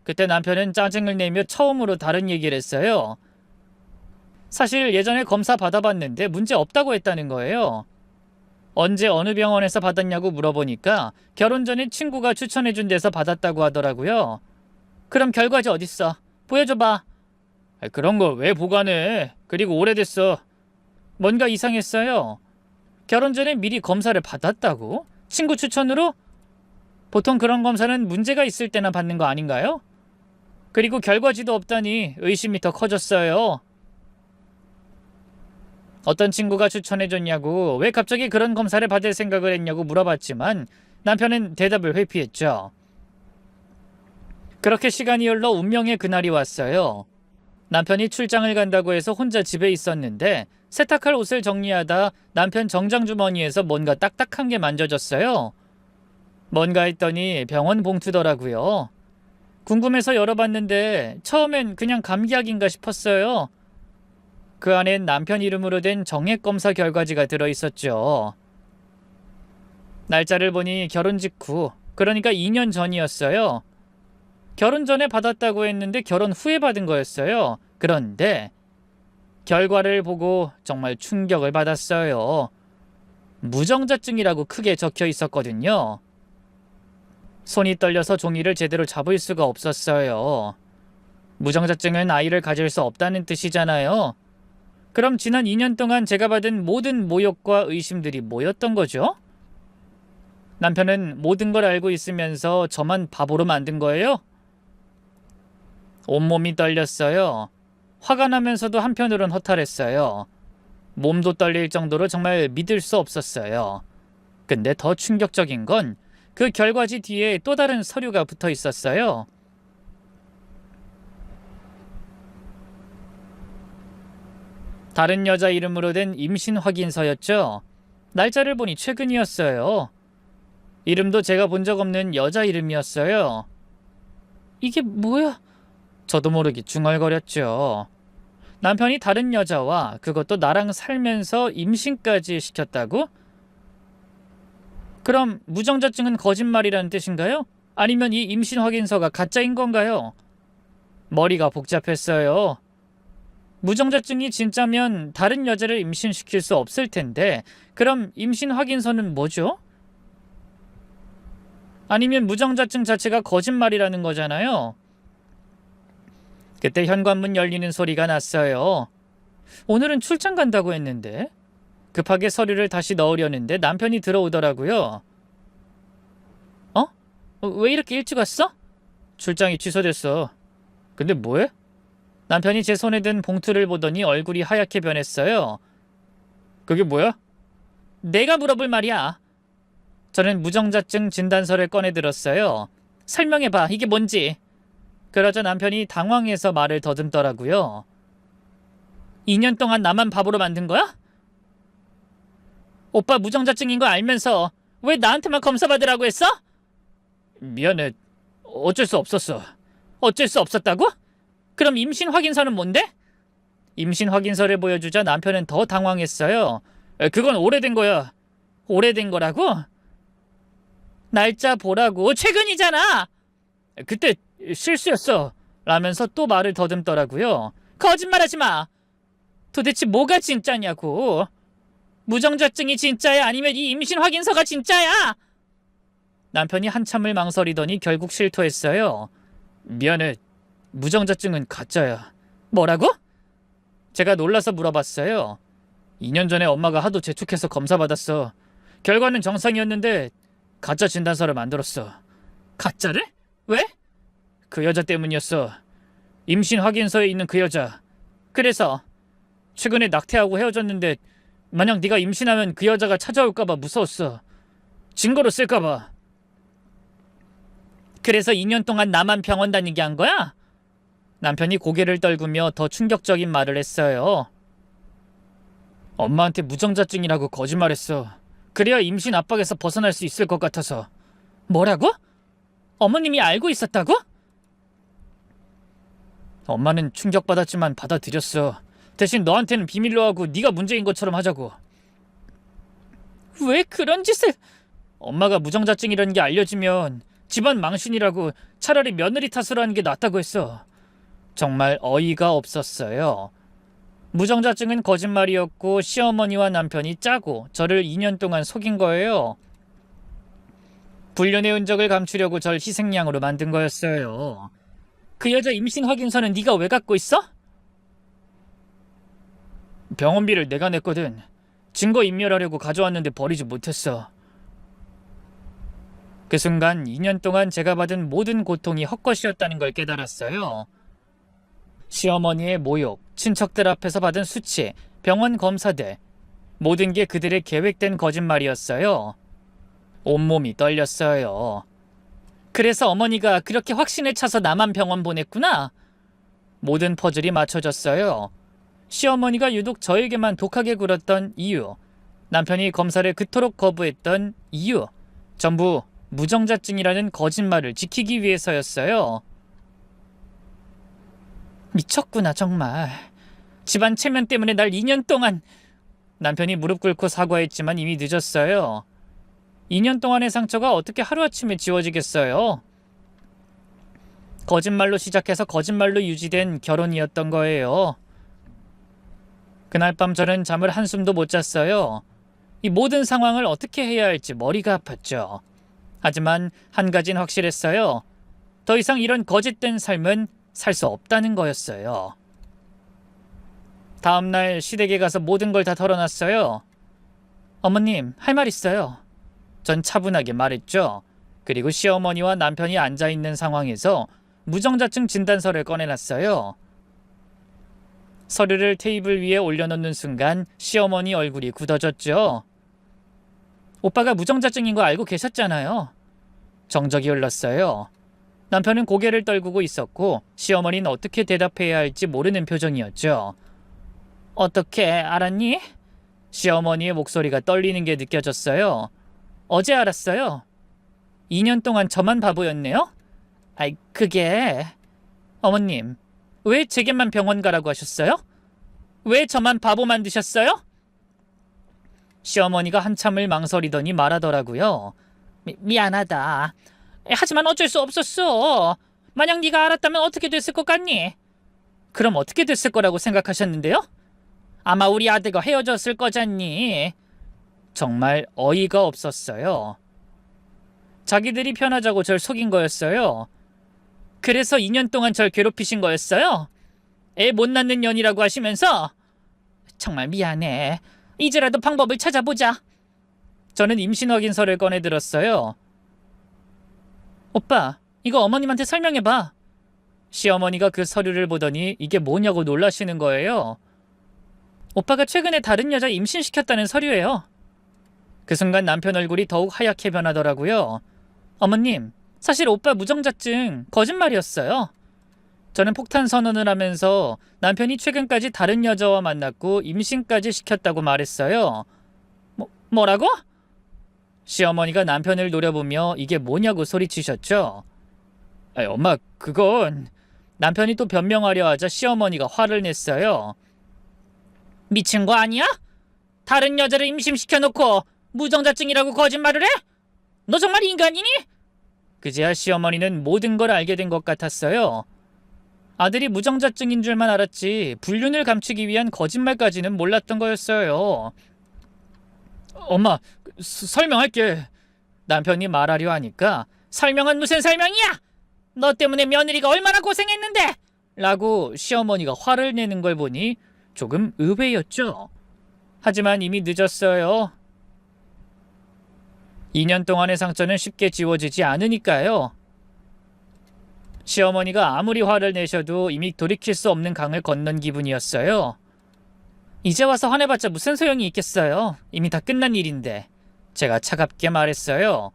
그때 남편은 짜증을 내며 처음으로 다른 얘기를 했어요. 사실 예전에 검사 받아봤는데 문제 없다고 했다는 거예요. 언제 어느 병원에서 받았냐고 물어보니까 결혼 전에 친구가 추천해준 데서 받았다고 하더라고요. 그럼 결과지 어딨어? 보여줘봐. 그런 거 왜 보관해? 그리고 오래됐어. 뭔가 이상했어요. 결혼 전에 미리 검사를 받았다고? 친구 추천으로? 보통 그런 검사는 문제가 있을 때나 받는 거 아닌가요? 그리고 결과지도 없다니 의심이 더 커졌어요. 어떤 친구가 추천해줬냐고, 왜 갑자기 그런 검사를 받을 생각을 했냐고 물어봤지만 남편은 대답을 회피했죠. 그렇게 시간이 흘러 운명의 그날이 왔어요. 남편이 출장을 간다고 해서 혼자 집에 있었는데 세탁할 옷을 정리하다 남편 정장 주머니에서 뭔가 딱딱한 게 만져졌어요. 뭔가 했더니 병원 봉투더라고요. 궁금해서 열어봤는데 처음엔 그냥 감기약인가 싶었어요. 그 안엔 남편 이름으로 된 정액검사 결과지가 들어있었죠. 날짜를 보니 결혼 직후, 그러니까 2년 전이었어요. 결혼 전에 받았다고 했는데 결혼 후에 받은 거였어요. 그런데 결과를 보고 정말 충격을 받았어요. 무정자증이라고 크게 적혀 있었거든요. 손이 떨려서 종이를 제대로 잡을 수가 없었어요. 무정자증은 아이를 가질 수 없다는 뜻이잖아요. 그럼 지난 2년 동안 제가 받은 모든 모욕과 의심들이 뭐였던 거죠? 남편은 모든 걸 알고 있으면서 저만 바보로 만든 거예요? 온몸이 떨렸어요. 화가 나면서도 한편으론 허탈했어요. 몸도 떨릴 정도로 정말 믿을 수 없었어요. 근데 더 충격적인 건 그 결과지 뒤에 또 다른 서류가 붙어 있었어요. 다른 여자 이름으로 된 임신 확인서였죠. 날짜를 보니 최근이었어요. 이름도 제가 본 적 없는 여자 이름이었어요. 이게 뭐야? 저도 모르게 중얼거렸죠. 남편이 다른 여자와 그것도 나랑 살면서 임신까지 시켰다고? 그럼 무정자증은 거짓말이라는 뜻인가요? 아니면 이 임신 확인서가 가짜인 건가요? 머리가 복잡했어요. 무정자증이 진짜면 다른 여자를 임신시킬 수 없을 텐데 그럼 임신 확인서는 뭐죠? 아니면 무정자증 자체가 거짓말이라는 거잖아요. 그때 현관문 열리는 소리가 났어요. 오늘은 출장 간다고 했는데. 급하게 서류를 다시 넣으려는데 남편이 들어오더라고요. 왜 이렇게 일찍 왔어? 출장이 취소됐어. 근데 뭐해? 남편이 제 손에 든 봉투를 보더니 얼굴이 하얗게 변했어요. 그게 뭐야? 내가 물어볼 말이야. 저는 무정자증 진단서를 꺼내 들었어요. 설명해봐. 이게 뭔지. 그러자 남편이 당황해서 말을 더듬더라고요. 2년 동안 나만 바보로 만든 거야? 오빠 무정자증인 거 알면서 왜 나한테만 검사 받으라고 했어? 미안해. 어쩔 수 없었어. 어쩔 수 없었다고? 그럼 임신 확인서는 뭔데? 임신 확인서를 보여주자 남편은 더 당황했어요. 그건 오래된 거야. 오래된 거라고? 날짜 보라고. 최근이잖아. 그때 실수였어. 라면서 또 말을 더듬더라고요. 거짓말하지 마. 도대체 뭐가 진짜냐고. 무정자증이 진짜야? 아니면 이 임신 확인서가 진짜야? 남편이 한참을 망설이더니 결국 실토했어요. 미안해. 무정자증은 가짜야. 뭐라고? 제가 놀라서 물어봤어요. 2년 전에 엄마가 하도 재촉해서 검사받았어. 결과는 정상이었는데 가짜 진단서를 만들었어. 가짜를? 왜? 그 여자 때문이었어. 임신 확인서에 있는 그 여자. 그래서 최근에 낙태하고 헤어졌는데 만약 네가 임신하면 그 여자가 찾아올까봐 무서웠어. 증거로 쓸까봐. 그래서 2년 동안 나만 병원 다니게 한 거야? 남편이 고개를 떨구며 더 충격적인 말을 했어요. 엄마한테 무정자증이라고 거짓말했어. 그래야 임신 압박에서 벗어날 수 있을 것 같아서. 뭐라고? 어머님이 알고 있었다고? 엄마는 충격받았지만 받아들였어. 대신 너한테는 비밀로 하고 네가 문제인 것처럼 하자고. 왜 그런 짓을... 엄마가 무정자증이라는 게 알려지면 집안 망신이라고 차라리 며느리 탓으로 하는 게 낫다고 했어. 정말 어이가 없었어요. 무정자증은 거짓말이었고 시어머니와 남편이 짜고 저를 2년 동안 속인 거예요. 불륜의 흔적을 감추려고 절 희생양으로 만든 거였어요. 그 여자 임신 확인서는 네가 왜 갖고 있어? 병원비를 내가 냈거든. 증거 인멸하려고 가져왔는데 버리지 못했어. 그 순간 2년 동안 제가 받은 모든 고통이 헛것이었다는 걸 깨달았어요. 시어머니의 모욕, 친척들 앞에서 받은 수치, 병원 검사들, 모든 게 그들의 계획된 거짓말이었어요. 온몸이 떨렸어요. 그래서 어머니가 그렇게 확신에 차서 나만 병원 보냈구나. 모든 퍼즐이 맞춰졌어요. 시어머니가 유독 저에게만 독하게 굴었던 이유, 남편이 검사를 그토록 거부했던 이유, 전부 무정자증이라는 거짓말을 지키기 위해서였어요. 미쳤구나 정말. 집안 체면 때문에 날 2년 동안... 남편이 무릎 꿇고 사과했지만 이미 늦었어요. 2년 동안의 상처가 어떻게 하루아침에 지워지겠어요? 거짓말로 시작해서 거짓말로 유지된 결혼이었던 거예요. 그날 밤 저는 잠을 한숨도 못 잤어요. 이 모든 상황을 어떻게 해야 할지 머리가 아팠죠. 하지만 한 가지는 확실했어요. 더 이상 이런 거짓된 삶은 살 수 없다는 거였어요. 다음날 시댁에 가서 모든 걸 다 털어놨어요. 어머님, 할 말 있어요. 전 차분하게 말했죠. 그리고 시어머니와 남편이 앉아있는 상황에서 무정자증 진단서를 꺼내놨어요. 서류를 테이블 위에 올려놓는 순간 시어머니 얼굴이 굳어졌죠. 오빠가 무정자증인 거 알고 계셨잖아요. 정적이 흘렀어요. 남편은 고개를 떨구고 있었고 시어머니는 어떻게 대답해야 할지 모르는 표정이었죠. 어떻게 알았니? 시어머니의 목소리가 떨리는 게 느껴졌어요. 어제 알았어요. 2년 동안 저만 바보였네요? 아이, 그게... 어머님, 왜 제게만 병원 가라고 하셨어요? 왜 저만 바보 만드셨어요? 시어머니가 한참을 망설이더니 말하더라고요. 미안하다. 하지만 어쩔 수 없었어. 만약 네가 알았다면 어떻게 됐을 것 같니? 그럼 어떻게 됐을 거라고 생각하셨는데요? 아마 우리 아들과 헤어졌을 거잖니. 정말 어이가 없었어요. 자기들이 편하자고 절 속인 거였어요. 그래서 2년 동안 절 괴롭히신 거였어요. 애 못 낳는 년이라고 하시면서. 정말 미안해. 이제라도 방법을 찾아보자. 저는 임신 확인서를 꺼내 들었어요. 오빠, 이거 어머님한테 설명해봐. 시어머니가 그 서류를 보더니 이게 뭐냐고 놀라시는 거예요. 오빠가 최근에 다른 여자 임신시켰다는 서류예요. 그 순간 남편 얼굴이 더욱 하얗게 변하더라고요. 어머님, 사실 오빠 무정자증 거짓말이었어요. 저는 폭탄 선언을 하면서 남편이 최근까지 다른 여자와 만났고 임신까지 시켰다고 말했어요. 뭐라고? 시어머니가 남편을 노려보며 이게 뭐냐고 소리치셨죠. 엄마, 그건... 남편이 또 변명하려 하자 시어머니가 화를 냈어요. 미친 거 아니야? 다른 여자를 임신시켜놓고 무정자증이라고 거짓말을 해? 너 정말 인간이니? 그제야 시어머니는 모든 걸 알게 된 것 같았어요. 아들이 무정자증인 줄만 알았지 불륜을 감추기 위한 거짓말까지는 몰랐던 거였어요. 엄마, 설명할게. 남편이 말하려 하니까 설명은 무슨 설명이야? 너 때문에 며느리가 얼마나 고생했는데! 라고 시어머니가 화를 내는 걸 보니 조금 의외였죠. 하지만 이미 늦었어요. 2년 동안의 상처는 쉽게 지워지지 않으니까요. 시어머니가 아무리 화를 내셔도 이미 돌이킬 수 없는 강을 건넌 기분이었어요. 이제 와서 화내봤자 무슨 소용이 있겠어요. 이미 다 끝난 일인데. 제가 차갑게 말했어요.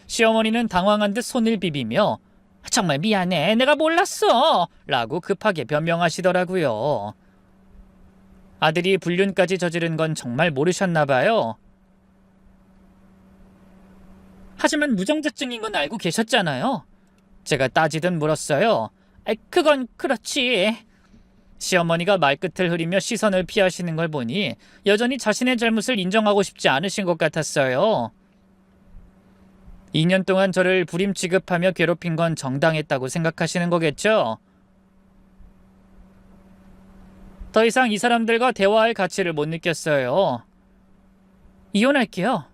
시어머니는 당황한 듯 손을 비비며 정말 미안해. 내가 몰랐어. 라고 급하게 변명하시더라고요. 아들이 불륜까지 저지른 건 정말 모르셨나 봐요. 하지만 무정자증인 건 알고 계셨잖아요. 제가 따지듯 물었어요. 그건 그렇지. 시어머니가 말끝을 흐리며 시선을 피하시는 걸 보니 여전히 자신의 잘못을 인정하고 싶지 않으신 것 같았어요. 2년 동안 저를 불임 취급하며 괴롭힌 건 정당했다고 생각하시는 거겠죠? 더 이상 이 사람들과 대화할 가치를 못 느꼈어요. 이혼할게요.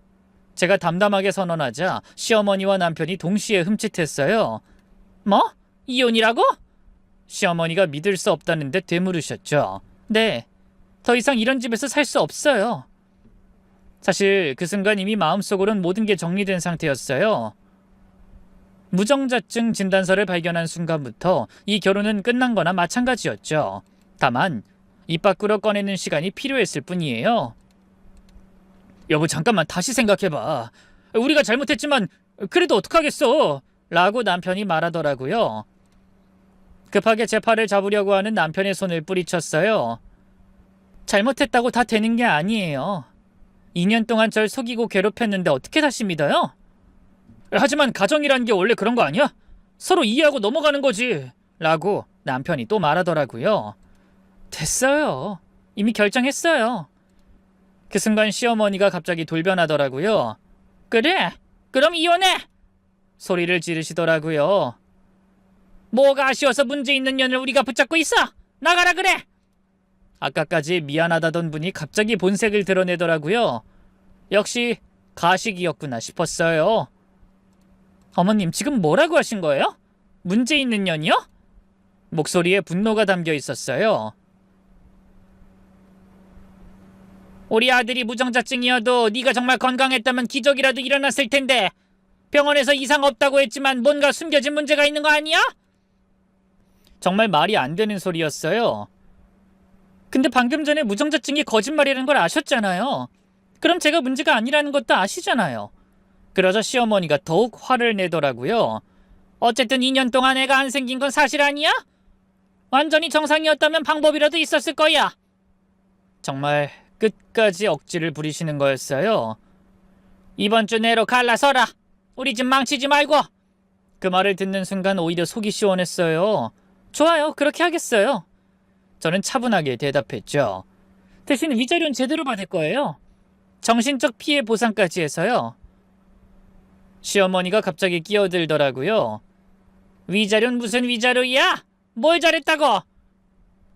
제가 담담하게 선언하자 시어머니와 남편이 동시에 흠칫했어요. 뭐? 이혼이라고? 시어머니가 믿을 수 없다는데 되물으셨죠. 네, 더 이상 이런 집에서 살 수 없어요. 사실 그 순간 이미 마음속으론 모든 게 정리된 상태였어요. 무정자증 진단서를 발견한 순간부터 이 결혼은 끝난 거나 마찬가지였죠. 다만 입 밖으로 꺼내는 시간이 필요했을 뿐이에요. 여보, 잠깐만 다시 생각해봐. 우리가 잘못했지만 그래도 어떡하겠어? 라고 남편이 말하더라고요. 급하게 제 팔을 잡으려고 하는 남편의 손을 뿌리쳤어요. 잘못했다고 다 되는 게 아니에요. 2년 동안 절 속이고 괴롭혔는데 어떻게 다시 믿어요? 하지만 가정이란 게 원래 그런 거 아니야? 서로 이해하고 넘어가는 거지. 라고 남편이 또 말하더라고요. 됐어요. 이미 결정했어요. 그 순간 시어머니가 갑자기 돌변하더라고요. 그래? 그럼 이혼해! 소리를 지르시더라고요. 뭐가 아쉬워서 문제 있는 년을 우리가 붙잡고 있어? 나가라 그래! 아까까지 미안하다던 분이 갑자기 본색을 드러내더라고요. 역시 가식이었구나 싶었어요. 어머님, 지금 뭐라고 하신 거예요? 문제 있는 년이요? 목소리에 분노가 담겨 있었어요. 우리 아들이 무정자증이어도 네가 정말 건강했다면 기적이라도 일어났을 텐데 병원에서 이상 없다고 했지만 뭔가 숨겨진 문제가 있는 거 아니야? 정말 말이 안 되는 소리였어요. 근데 방금 전에 무정자증이 거짓말이라는 걸 아셨잖아요. 그럼 제가 문제가 아니라는 것도 아시잖아요. 그러자 시어머니가 더욱 화를 내더라고요. 어쨌든 2년 동안 애가 안 생긴 건 사실 아니야? 완전히 정상이었다면 방법이라도 있었을 거야. 정말 끝까지 억지를 부리시는 거였어요. 이번 주 내로 갈라서라. 우리 집 망치지 말고. 그 말을 듣는 순간 오히려 속이 시원했어요. 좋아요, 그렇게 하겠어요. 저는 차분하게 대답했죠. 대신 위자료는 제대로 받을 거예요. 정신적 피해 보상까지 해서요. 시어머니가 갑자기 끼어들더라고요. 위자료는 무슨 위자료야? 뭘 잘했다고?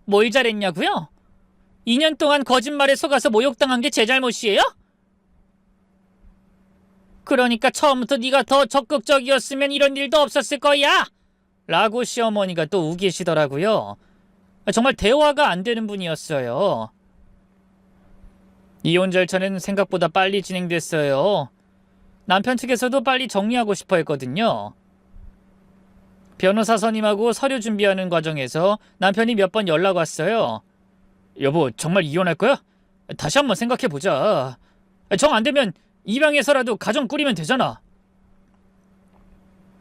뭘 잘했냐고요? 2년 동안 거짓말에 속아서 모욕당한 게 제 잘못이에요? 그러니까 처음부터 네가 더 적극적이었으면 이런 일도 없었을 거야! 라고 시어머니가 또 우기시더라고요. 정말 대화가 안 되는 분이었어요. 이혼 절차는 생각보다 빨리 진행됐어요. 남편 측에서도 빨리 정리하고 싶어 했거든요. 변호사 선임하고 서류 준비하는 과정에서 남편이 몇 번 연락 왔어요. 여보, 정말 이혼할 거야? 다시 한번 생각해보자. 정 안 되면 입양해서라도 가정 꾸리면 되잖아.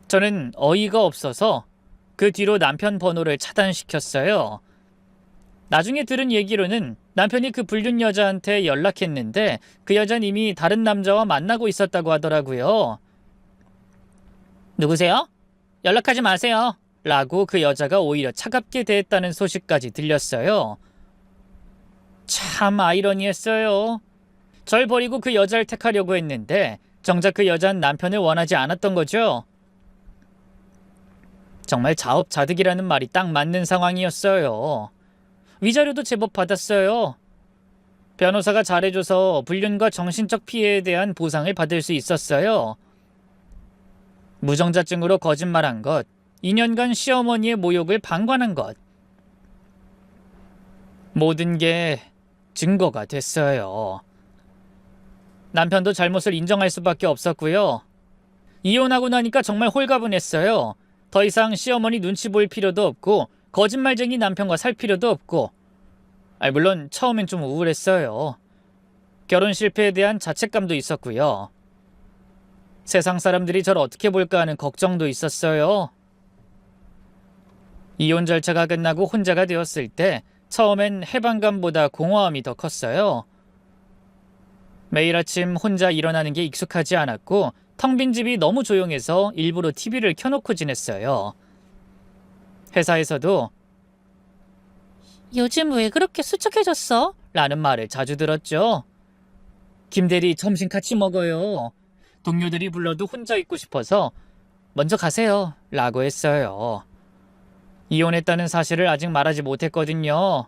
저는 어이가 없어서 그 뒤로 남편 번호를 차단시켰어요. 나중에 들은 얘기로는 남편이 그 불륜 여자한테 연락했는데 그 여자는 이미 다른 남자와 만나고 있었다고 하더라고요. 누구세요? 연락하지 마세요. 라고 그 여자가 오히려 차갑게 대했다는 소식까지 들렸어요. 참 아이러니했어요. 절 버리고 그 여자를 택하려고 했는데 정작 그 여자는 남편을 원하지 않았던 거죠. 정말 자업자득이라는 말이 딱 맞는 상황이었어요. 위자료도 제법 받았어요. 변호사가 잘해줘서 불륜과 정신적 피해에 대한 보상을 받을 수 있었어요. 무정자증으로 거짓말한 것, 2년간 시어머니의 모욕을 방관한 것. 모든 게 증거가 됐어요. 남편도 잘못을 인정할 수밖에 없었고요. 이혼하고 나니까 정말 홀가분했어요. 더 이상 시어머니 눈치 볼 필요도 없고 거짓말쟁이 남편과 살 필요도 없고. 물론 처음엔 좀 우울했어요. 결혼 실패에 대한 자책감도 있었고요. 세상 사람들이 저를 어떻게 볼까 하는 걱정도 있었어요. 이혼 절차가 끝나고 혼자가 되었을 때 처음엔 해방감보다 공허함이 더 컸어요. 매일 아침 혼자 일어나는 게 익숙하지 않았고 텅 빈 집이 너무 조용해서 일부러 TV를 켜놓고 지냈어요. 회사에서도 요즘 왜 그렇게 수척해졌어? 라는 말을 자주 들었죠. 김대리, 점심 같이 먹어요. 동료들이 불러도 혼자 있고 싶어서 먼저 가세요. 라고 했어요. 이혼했다는 사실을 아직 말하지 못했거든요.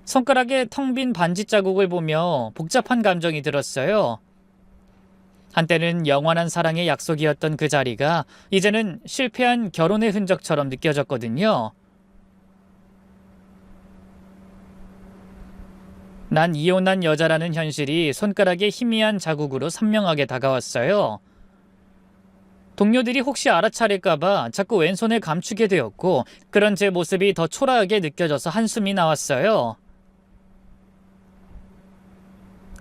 손가락에 텅 빈 반지 자국을 보며 복잡한 감정이 들었어요. 한때는 영원한 사랑의 약속이었던 그 자리가 이제는 실패한 결혼의 흔적처럼 느껴졌거든요. 난 이혼한 여자라는 현실이 손가락에 희미한 자국으로 선명하게 다가왔어요. 동료들이 혹시 알아차릴까봐 자꾸 왼손을 감추게 되었고 그런 제 모습이 더 초라하게 느껴져서 한숨이 나왔어요.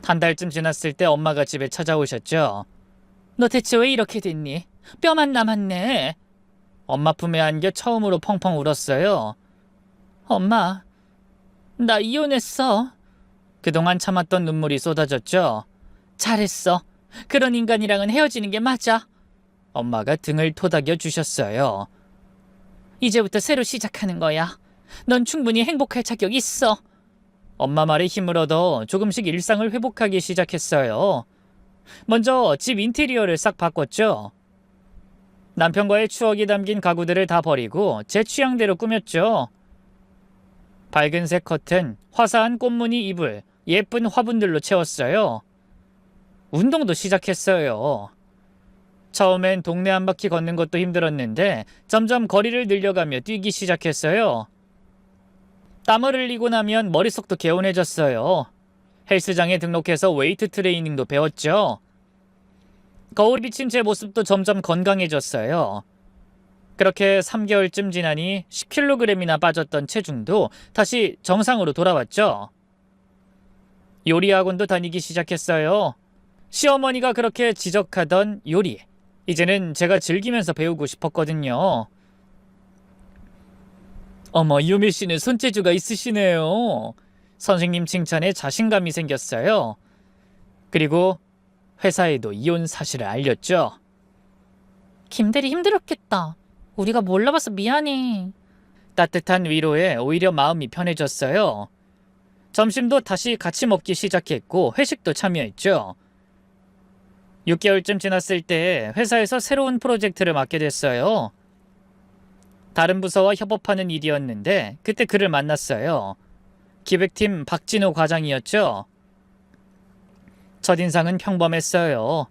한 달쯤 지났을 때 엄마가 집에 찾아오셨죠. 너 대체 왜 이렇게 됐니? 뼈만 남았네. 엄마 품에 안겨 처음으로 펑펑 울었어요. 엄마, 나 이혼했어. 그동안 참았던 눈물이 쏟아졌죠. 잘했어. 그런 인간이랑은 헤어지는 게 맞아. 엄마가 등을 토닥여 주셨어요. 이제부터 새로 시작하는 거야. 넌 충분히 행복할 자격 있어. 엄마 말에 힘을 얻어 조금씩 일상을 회복하기 시작했어요. 먼저 집 인테리어를 싹 바꿨죠. 남편과의 추억이 담긴 가구들을 다 버리고 제 취향대로 꾸몄죠. 밝은색 커튼, 화사한 꽃무늬 이불, 예쁜 화분들로 채웠어요. 운동도 시작했어요. 처음엔 동네 한 바퀴 걷는 것도 힘들었는데 점점 거리를 늘려가며 뛰기 시작했어요. 땀을 흘리고 나면 머릿속도 개운해졌어요. 헬스장에 등록해서 웨이트 트레이닝도 배웠죠. 거울이 비친 제 모습도 점점 건강해졌어요. 그렇게 3개월쯤 지나니 10kg이나 빠졌던 체중도 다시 정상으로 돌아왔죠. 요리 학원도 다니기 시작했어요. 시어머니가 그렇게 지적하던 요리, 이제는 제가 즐기면서 배우고 싶었거든요. 어머, 유미 씨는 손재주가 있으시네요. 선생님 칭찬에 자신감이 생겼어요. 그리고 회사에도 이혼 사실을 알렸죠. 김대리 힘들었겠다. 우리가 몰라봐서 미안해. 따뜻한 위로에 오히려 마음이 편해졌어요. 점심도 다시 같이 먹기 시작했고 회식도 참여했죠. 6개월쯤 지났을 때 회사에서 새로운 프로젝트를 맡게 됐어요. 다른 부서와 협업하는 일이었는데 그때 그를 만났어요. 기획팀 박진호 과장이었죠. 첫인상은 평범했어요.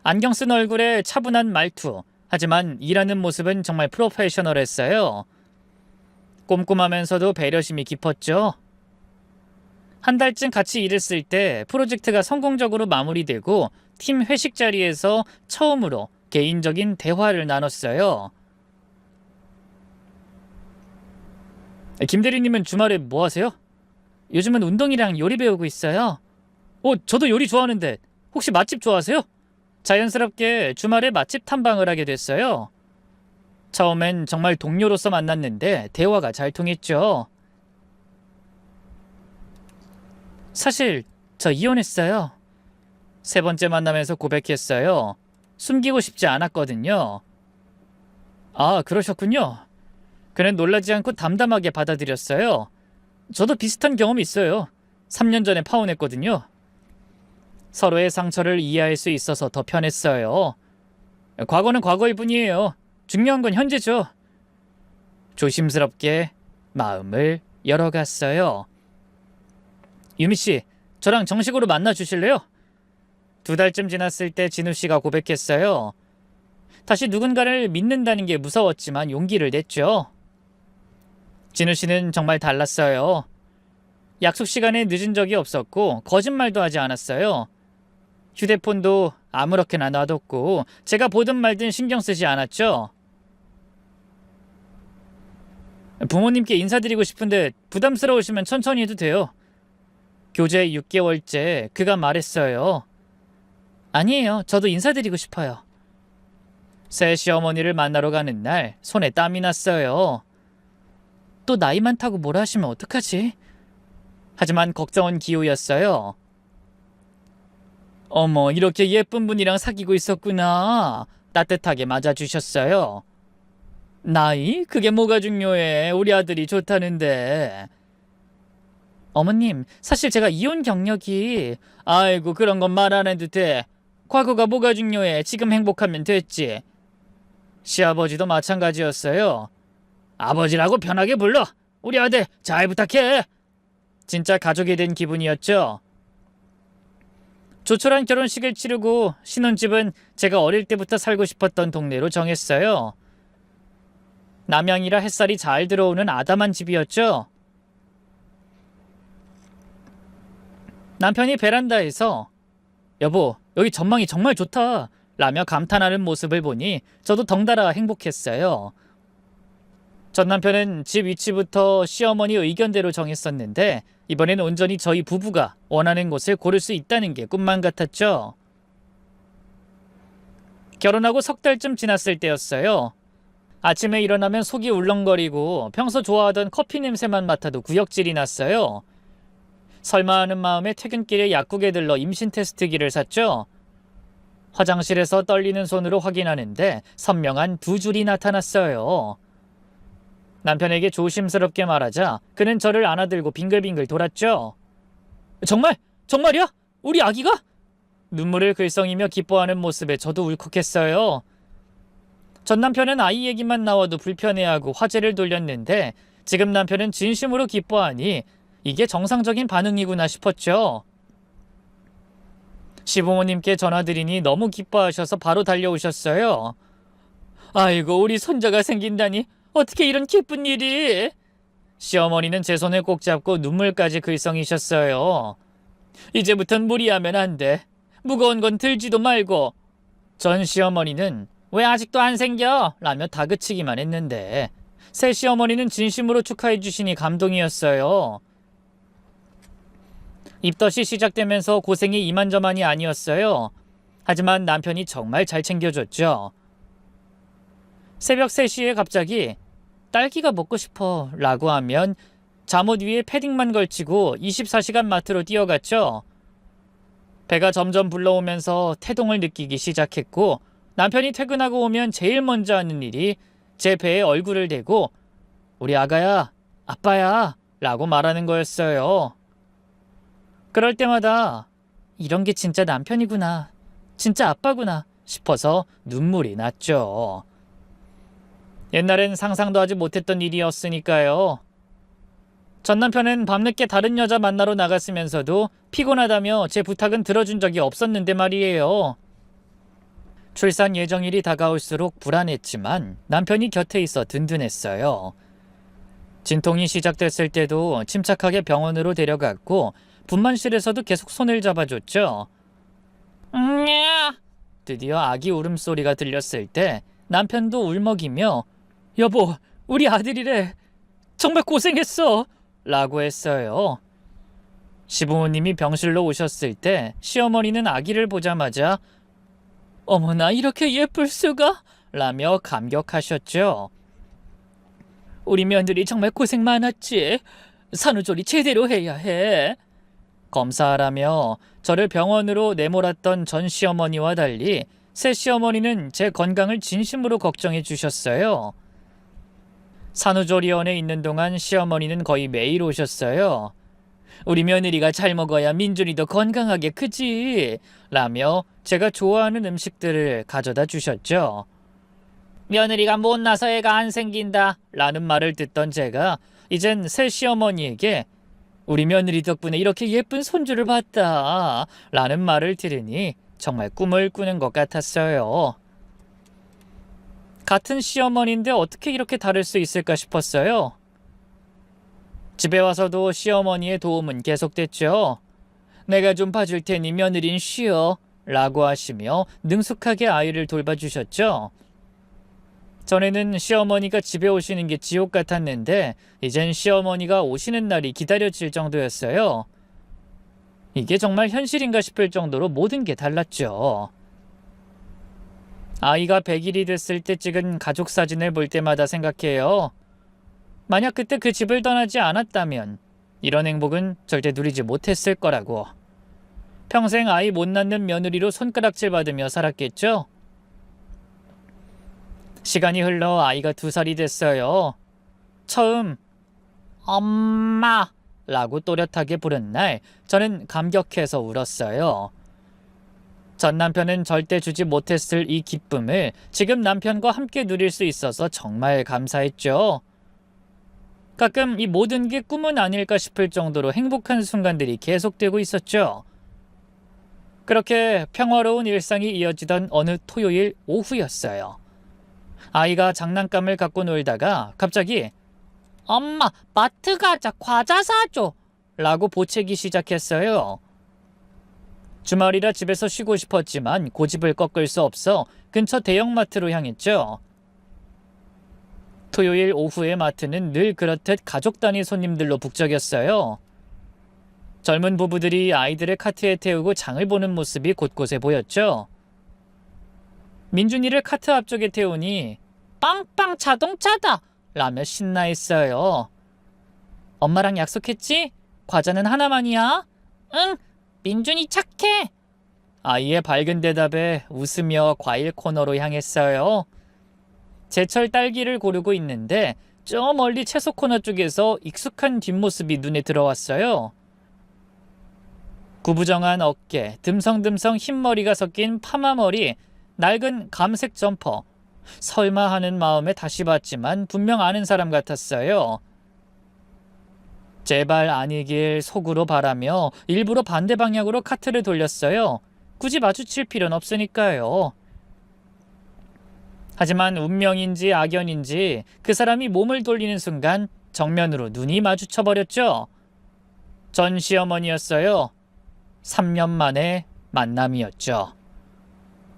안경 쓴 얼굴에 차분한 말투, 하지만 일하는 모습은 정말 프로페셔널했어요. 꼼꼼하면서도 배려심이 깊었죠. 한 달쯤 같이 일했을 때 프로젝트가 성공적으로 마무리되고 팀 회식 자리에서 처음으로 개인적인 대화를 나눴어요. 김 대리님은 주말에 뭐 하세요? 요즘은 운동이랑 요리 배우고 있어요. 저도 요리 좋아하는데 혹시 맛집 좋아하세요? 자연스럽게 주말에 맛집 탐방을 하게 됐어요. 처음엔 정말 동료로서 만났는데 대화가 잘 통했죠. 사실 저 이혼했어요. 3번째 만나면서 고백했어요. 숨기고 싶지 않았거든요. 아, 그러셨군요. 그는 놀라지 않고 담담하게 받아들였어요. 저도 비슷한 경험이 있어요. 3년 전에 파혼했거든요. 서로의 상처를 이해할 수 있어서 더 편했어요. 과거는 과거일 뿐이에요. 중요한 건 현재죠. 조심스럽게 마음을 열어갔어요. 유미씨, 저랑 정식으로 만나주실래요? 2달쯤 지났을 때 진우씨가 고백했어요. 다시 누군가를 믿는다는 게 무서웠지만 용기를 냈죠. 진우씨는 정말 달랐어요. 약속 시간에 늦은 적이 없었고 거짓말도 하지 않았어요. 휴대폰도 아무렇게나 놔뒀고 제가 보든 말든 신경 쓰지 않았죠. 부모님께 인사드리고 싶은데 부담스러우시면 천천히 해도 돼요. 교제 6개월째 그가 말했어요. 아니에요. 저도 인사드리고 싶어요. 새 시어머니를 만나러 가는 날 손에 땀이 났어요. 또 나이 많다고 뭐라 하시면 어떡하지? 하지만 걱정은 기우였어요. 어머, 이렇게 예쁜 분이랑 사귀고 있었구나. 따뜻하게 맞아주셨어요. 나이? 그게 뭐가 중요해. 우리 아들이 좋다는데. 어머님, 사실 제가 이혼 경력이... 아이고, 그런 건 말 안 해도 돼. 과거가 뭐가 중요해. 지금 행복하면 됐지. 시아버지도 마찬가지였어요. 아버지라고 편하게 불러. 우리 아들 잘 부탁해. 진짜 가족이 된 기분이었죠. 조촐한 결혼식을 치르고 신혼집은 제가 어릴 때부터 살고 싶었던 동네로 정했어요. 남양이라 햇살이 잘 들어오는 아담한 집이었죠. 남편이 베란다에서 여보, 여기 전망이 정말 좋다. 라며 감탄하는 모습을 보니 저도 덩달아 행복했어요. 전 남편은 집 위치부터 시어머니 의견대로 정했었는데 이번엔 온전히 저희 부부가 원하는 곳을 고를 수 있다는 게 꿈만 같았죠. 결혼하고 석 달쯤 지났을 때였어요. 아침에 일어나면 속이 울렁거리고 평소 좋아하던 커피 냄새만 맡아도 구역질이 났어요. 설마 하는 마음에 퇴근길에 약국에 들러 임신 테스트기를 샀죠. 화장실에서 떨리는 손으로 확인하는데 선명한 2줄이 나타났어요. 남편에게 조심스럽게 말하자 그는 저를 안아들고 빙글빙글 돌았죠. 정말? 정말이야? 우리 아기가? 눈물을 글썽이며 기뻐하는 모습에 저도 울컥했어요. 전 남편은 아이 얘기만 나와도 불편해하고 화제를 돌렸는데 지금 남편은 진심으로 기뻐하니 이게 정상적인 반응이구나 싶었죠. 시부모님께 전화드리니 너무 기뻐하셔서 바로 달려오셨어요. 아이고, 우리 손자가 생긴다니 어떻게 이런 기쁜 일이? 시어머니는 제 손을 꼭 잡고 눈물까지 글썽이셨어요. 이제부턴 무리하면 안 돼. 무거운 건 들지도 말고. 전 시어머니는 왜 아직도 안 생겨? 라며 다그치기만 했는데 새 시어머니는 진심으로 축하해 주시니 감동이었어요. 입덧이 시작되면서 고생이 이만저만이 아니었어요. 하지만 남편이 정말 잘 챙겨줬죠. 새벽 3시에 갑자기 딸기가 먹고 싶어 라고 하면 잠옷 위에 패딩만 걸치고 24시간 마트로 뛰어갔죠. 배가 점점 불러오면서 태동을 느끼기 시작했고 남편이 퇴근하고 오면 제일 먼저 하는 일이 제 배에 얼굴을 대고 우리 아가야, 아빠야 라고 말하는 거였어요. 그럴 때마다 이런 게 진짜 남편이구나, 진짜 아빠구나 싶어서 눈물이 났죠. 옛날엔 상상도 하지 못했던 일이었으니까요. 전 남편은 밤늦게 다른 여자 만나러 나갔으면서도 피곤하다며 제 부탁은 들어준 적이 없었는데 말이에요. 출산 예정일이 다가올수록 불안했지만 남편이 곁에 있어 든든했어요. 진통이 시작됐을 때도 침착하게 병원으로 데려갔고 분만실에서도 계속 손을 잡아줬죠. 드디어 아기 울음소리가 들렸을 때 남편도 울먹이며 여보, 우리 아들이래. 정말 고생했어 라고 했어요. 시부모님이 병실로 오셨을 때 시어머니는 아기를 보자마자 어머나, 이렇게 예쁠 수가? 라며 감격하셨죠. 우리 며느리 정말 고생 많았지. 산후조리 제대로 해야 해. 검사하라며 저를 병원으로 내몰았던 전 시어머니와 달리 새 시어머니는 제 건강을 진심으로 걱정해 주셨어요. 산후조리원에 있는 동안 시어머니는 거의 매일 오셨어요. 우리 며느리가 잘 먹어야 민준이도 건강하게 크지 라며 제가 좋아하는 음식들을 가져다 주셨죠. 며느리가 못나서 애가 안 생긴다 라는 말을 듣던 제가 이젠 새 시어머니에게 우리 며느리 덕분에 이렇게 예쁜 손주를 봤다 라는 말을 들으니 정말 꿈을 꾸는 것 같았어요. 같은 시어머니인데 어떻게 이렇게 다를 수 있을까 싶었어요. 집에 와서도 시어머니의 도움은 계속됐죠. 내가 좀 봐줄 테니 며느린 쉬어 라고 하시며 능숙하게 아이를 돌봐주셨죠. 전에는 시어머니가 집에 오시는 게 지옥 같았는데 이젠 시어머니가 오시는 날이 기다려질 정도였어요. 이게 정말 현실인가 싶을 정도로 모든 게 달랐죠. 아이가 100일이 됐을 때 찍은 가족 사진을 볼 때마다 생각해요. 만약 그때 그 집을 떠나지 않았다면 이런 행복은 절대 누리지 못했을 거라고. 평생 아이 못 낳는 며느리로 손가락질 받으며 살았겠죠? 시간이 흘러 아이가 2살이 됐어요. 처음 엄마 라고 또렷하게 부른 날 저는 감격해서 울었어요. 전 남편은 절대 주지 못했을 이 기쁨을 지금 남편과 함께 누릴 수 있어서 정말 감사했죠. 가끔 이 모든 게 꿈은 아닐까 싶을 정도로 행복한 순간들이 계속되고 있었죠. 그렇게 평화로운 일상이 이어지던 어느 토요일 오후였어요. 아이가 장난감을 갖고 놀다가 갑자기 엄마, 마트 가자, 과자 사줘 라고 보채기 시작했어요. 주말이라 집에서 쉬고 싶었지만 고집을 꺾을 수 없어 근처 대형마트로 향했죠. 토요일 오후의 마트는 늘 그렇듯 가족 단위 손님들로 북적였어요. 젊은 부부들이 아이들을 카트에 태우고 장을 보는 모습이 곳곳에 보였죠. 민준이를 카트 앞쪽에 태우니 빵빵 자동차다! 라며 신나했어요. 엄마랑 약속했지? 과자는 하나만이야? 응, 민준이 착해! 아이의 밝은 대답에 웃으며 과일 코너로 향했어요. 제철 딸기를 고르고 있는데 저 멀리 채소 코너 쪽에서 익숙한 뒷모습이 눈에 들어왔어요. 구부정한 어깨, 듬성듬성 흰머리가 섞인 파마머리, 낡은 감색 점퍼. 설마 하는 마음에 다시 봤지만 분명 아는 사람 같았어요. 제발 아니길 속으로 바라며 일부러 반대 방향으로 카트를 돌렸어요. 굳이 마주칠 필요는 없으니까요. 하지만 운명인지 악연인지 그 사람이 몸을 돌리는 순간 정면으로 눈이 마주쳐버렸죠. 전 시어머니였어요. 3년 만에 만남이었죠.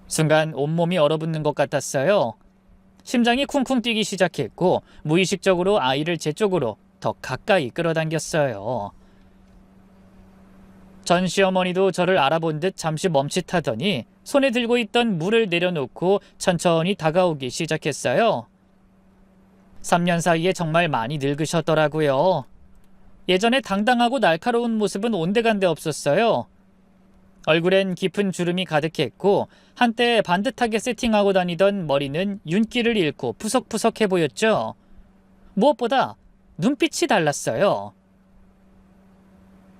순간 온몸이 얼어붙는 것 같았어요. 심장이 쿵쿵 뛰기 시작했고 무의식적으로 아이를 제 쪽으로 더 가까이 끌어당겼어요. 전 시어머니도 저를 알아본 듯 잠시 멈칫하더니 손에 들고 있던 물을 내려놓고 천천히 다가오기 시작했어요. 3년 사이에 정말 많이 늙으셨더라고요. 예전에 당당하고 날카로운 모습은 온데간데 없었어요. 얼굴엔 깊은 주름이 가득했고 한때 반듯하게 세팅하고 다니던 머리는 윤기를 잃고 푸석푸석해 보였죠. 무엇보다 눈빛이 달랐어요.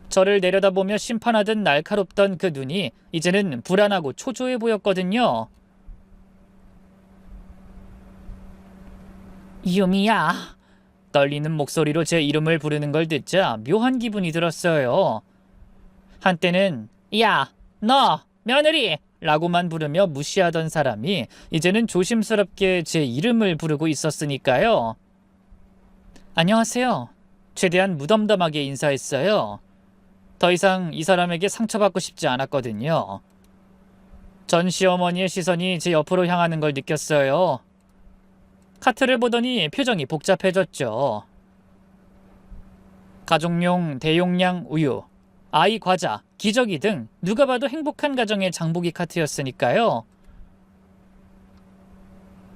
저를 내려다보며 심판하듯 날카롭던 그 눈이 이제는 불안하고 초조해 보였거든요. 유미야. 떨리는 목소리로 제 이름을 부르는 걸 듣자 묘한 기분이 들었어요. 한때는 야, 너, 며느리! 라고만 부르며 무시하던 사람이 이제는 조심스럽게 제 이름을 부르고 있었으니까요. 안녕하세요. 최대한 무덤덤하게 인사했어요. 더 이상 이 사람에게 상처받고 싶지 않았거든요. 전 시어머니의 시선이 제 옆으로 향하는 걸 느꼈어요. 카트를 보더니 표정이 복잡해졌죠. 가족용 대용량 우유, 아이 과자, 기저귀 등 누가 봐도 행복한 가정의 장보기 카트였으니까요.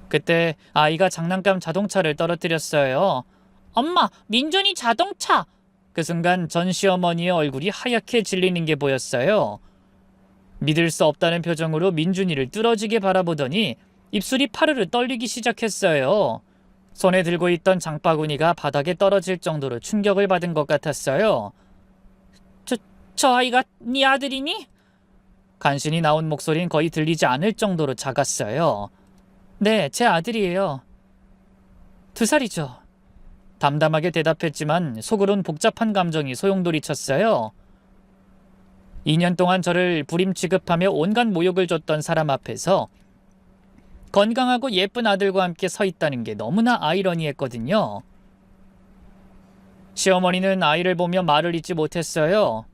그때 아이가 장난감 자동차를 떨어뜨렸어요. 엄마, 민준이 자동차! 그 순간 전 시어머니의 얼굴이 하얗게 질리는 게 보였어요. 믿을 수 없다는 표정으로 민준이를 뚫어지게 바라보더니 입술이 파르르 떨리기 시작했어요. 손에 들고 있던 장바구니가 바닥에 떨어질 정도로 충격을 받은 것 같았어요. 저 아이가 네 아들이니? 간신히 나온 목소리는 거의 들리지 않을 정도로 작았어요. 네, 제 아들이에요. 2살이죠. 담담하게 대답했지만 속으론 복잡한 감정이 소용돌이쳤어요. 2년 동안 저를 불임 취급하며 온갖 모욕을 줬던 사람 앞에서 건강하고 예쁜 아들과 함께 서 있다는 게 너무나 아이러니했거든요. 시어머니는 아이를 보며 말을 잇지 못했어요.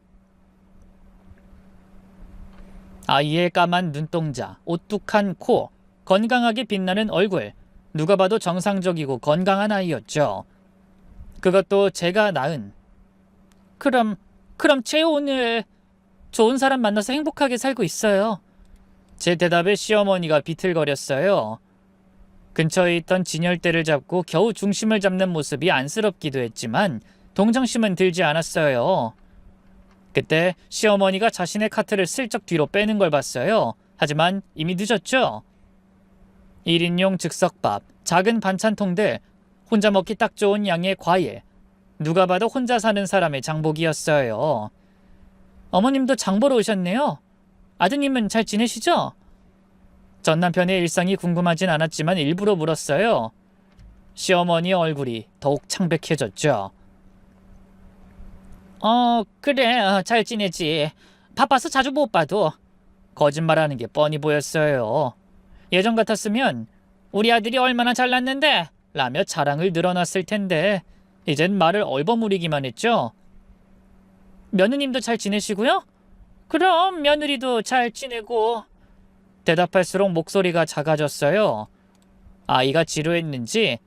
아이의 까만 눈동자, 오뚝한 코, 건강하게 빛나는 얼굴, 누가 봐도 정상적이고 건강한 아이였죠. 그것도 제가 낳은. 그럼 쟤 오늘 좋은 사람 만나서 행복하게 살고 있어요. 제 대답에 시어머니가 비틀거렸어요. 근처에 있던 진열대를 잡고 겨우 중심을 잡는 모습이 안쓰럽기도 했지만 동정심은 들지 않았어요. 그때 시어머니가 자신의 카트를 슬쩍 뒤로 빼는 걸 봤어요. 하지만 이미 늦었죠. 1인용 즉석밥, 작은 반찬통들, 혼자 먹기 딱 좋은 양의 과일. 누가 봐도 혼자 사는 사람의 장복이었어요. 어머님도 장보러 오셨네요. 아드님은 잘 지내시죠? 전 남편의 일상이 궁금하진 않았지만 일부러 물었어요. 시어머니의 얼굴이 더욱 창백해졌죠. 그래, 잘 지내지. 바빠서 자주 못 봐도. 거짓말하는 게 뻔히 보였어요. 예전 같았으면 우리 아들이 얼마나 잘났는데 라며 자랑을 늘어놨을 텐데 이젠 말을 얼버무리기만 했죠. 며느님도 잘 지내시고요? 그럼 며느리도 잘 지내고. 대답할수록 목소리가 작아졌어요. 아이가 지루했는지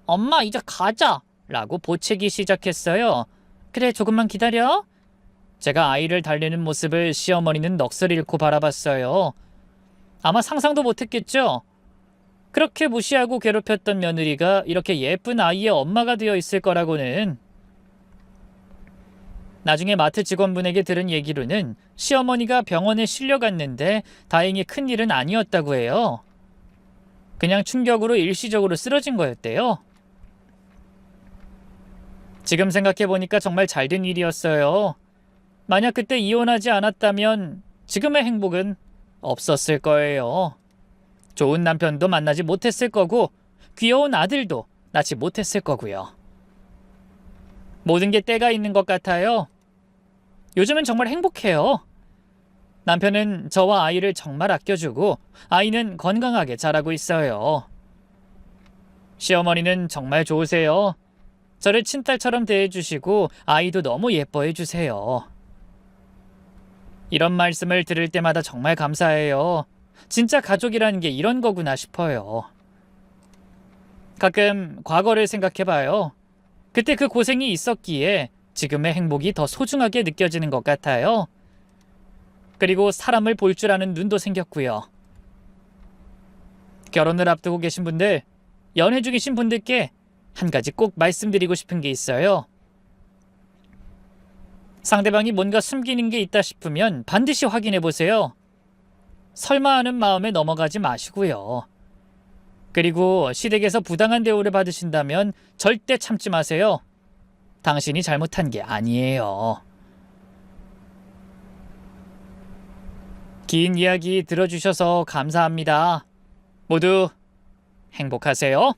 엄마 이제 가자 라고 보채기 시작했어요. 그래 조금만 기다려. 제가 아이를 달래는 모습을 시어머니는 넋을 잃고 바라봤어요. 아마 상상도 못했겠죠. 그렇게 무시하고 괴롭혔던 며느리가 이렇게 예쁜 아이의 엄마가 되어 있을 거라고는. 나중에 마트 직원분에게 들은 얘기로는 시어머니가 병원에 실려갔는데 다행히 큰일은 아니었다고 해요. 그냥 충격으로 일시적으로 쓰러진 거였대요. 지금 생각해보니까 정말 잘된 일이었어요. 만약 그때 이혼하지 않았다면 지금의 행복은 없었을 거예요. 좋은 남편도 만나지 못했을 거고 귀여운 아들도 낳지 못했을 거고요. 모든 게 때가 있는 것 같아요. 요즘은 정말 행복해요. 남편은 저와 아이를 정말 아껴주고 아이는 건강하게 자라고 있어요. 시어머니는 정말 좋으세요. 저를 친딸처럼 대해주시고 아이도 너무 예뻐해주세요. 이런 말씀을 들을 때마다 정말 감사해요. 진짜 가족이라는 게 이런 거구나 싶어요. 가끔 과거를 생각해봐요. 그때 그 고생이 있었기에 지금의 행복이 더 소중하게 느껴지는 것 같아요. 그리고 사람을 볼 줄 아는 눈도 생겼고요. 결혼을 앞두고 계신 분들, 연애 중이신 분들께 한 가지 꼭 말씀드리고 싶은 게 있어요. 상대방이 뭔가 숨기는 게 있다 싶으면 반드시 확인해 보세요. 설마 하는 마음에 넘어가지 마시고요. 그리고 시댁에서 부당한 대우를 받으신다면 절대 참지 마세요. 당신이 잘못한 게 아니에요. 긴 이야기 들어주셔서 감사합니다. 모두 행복하세요.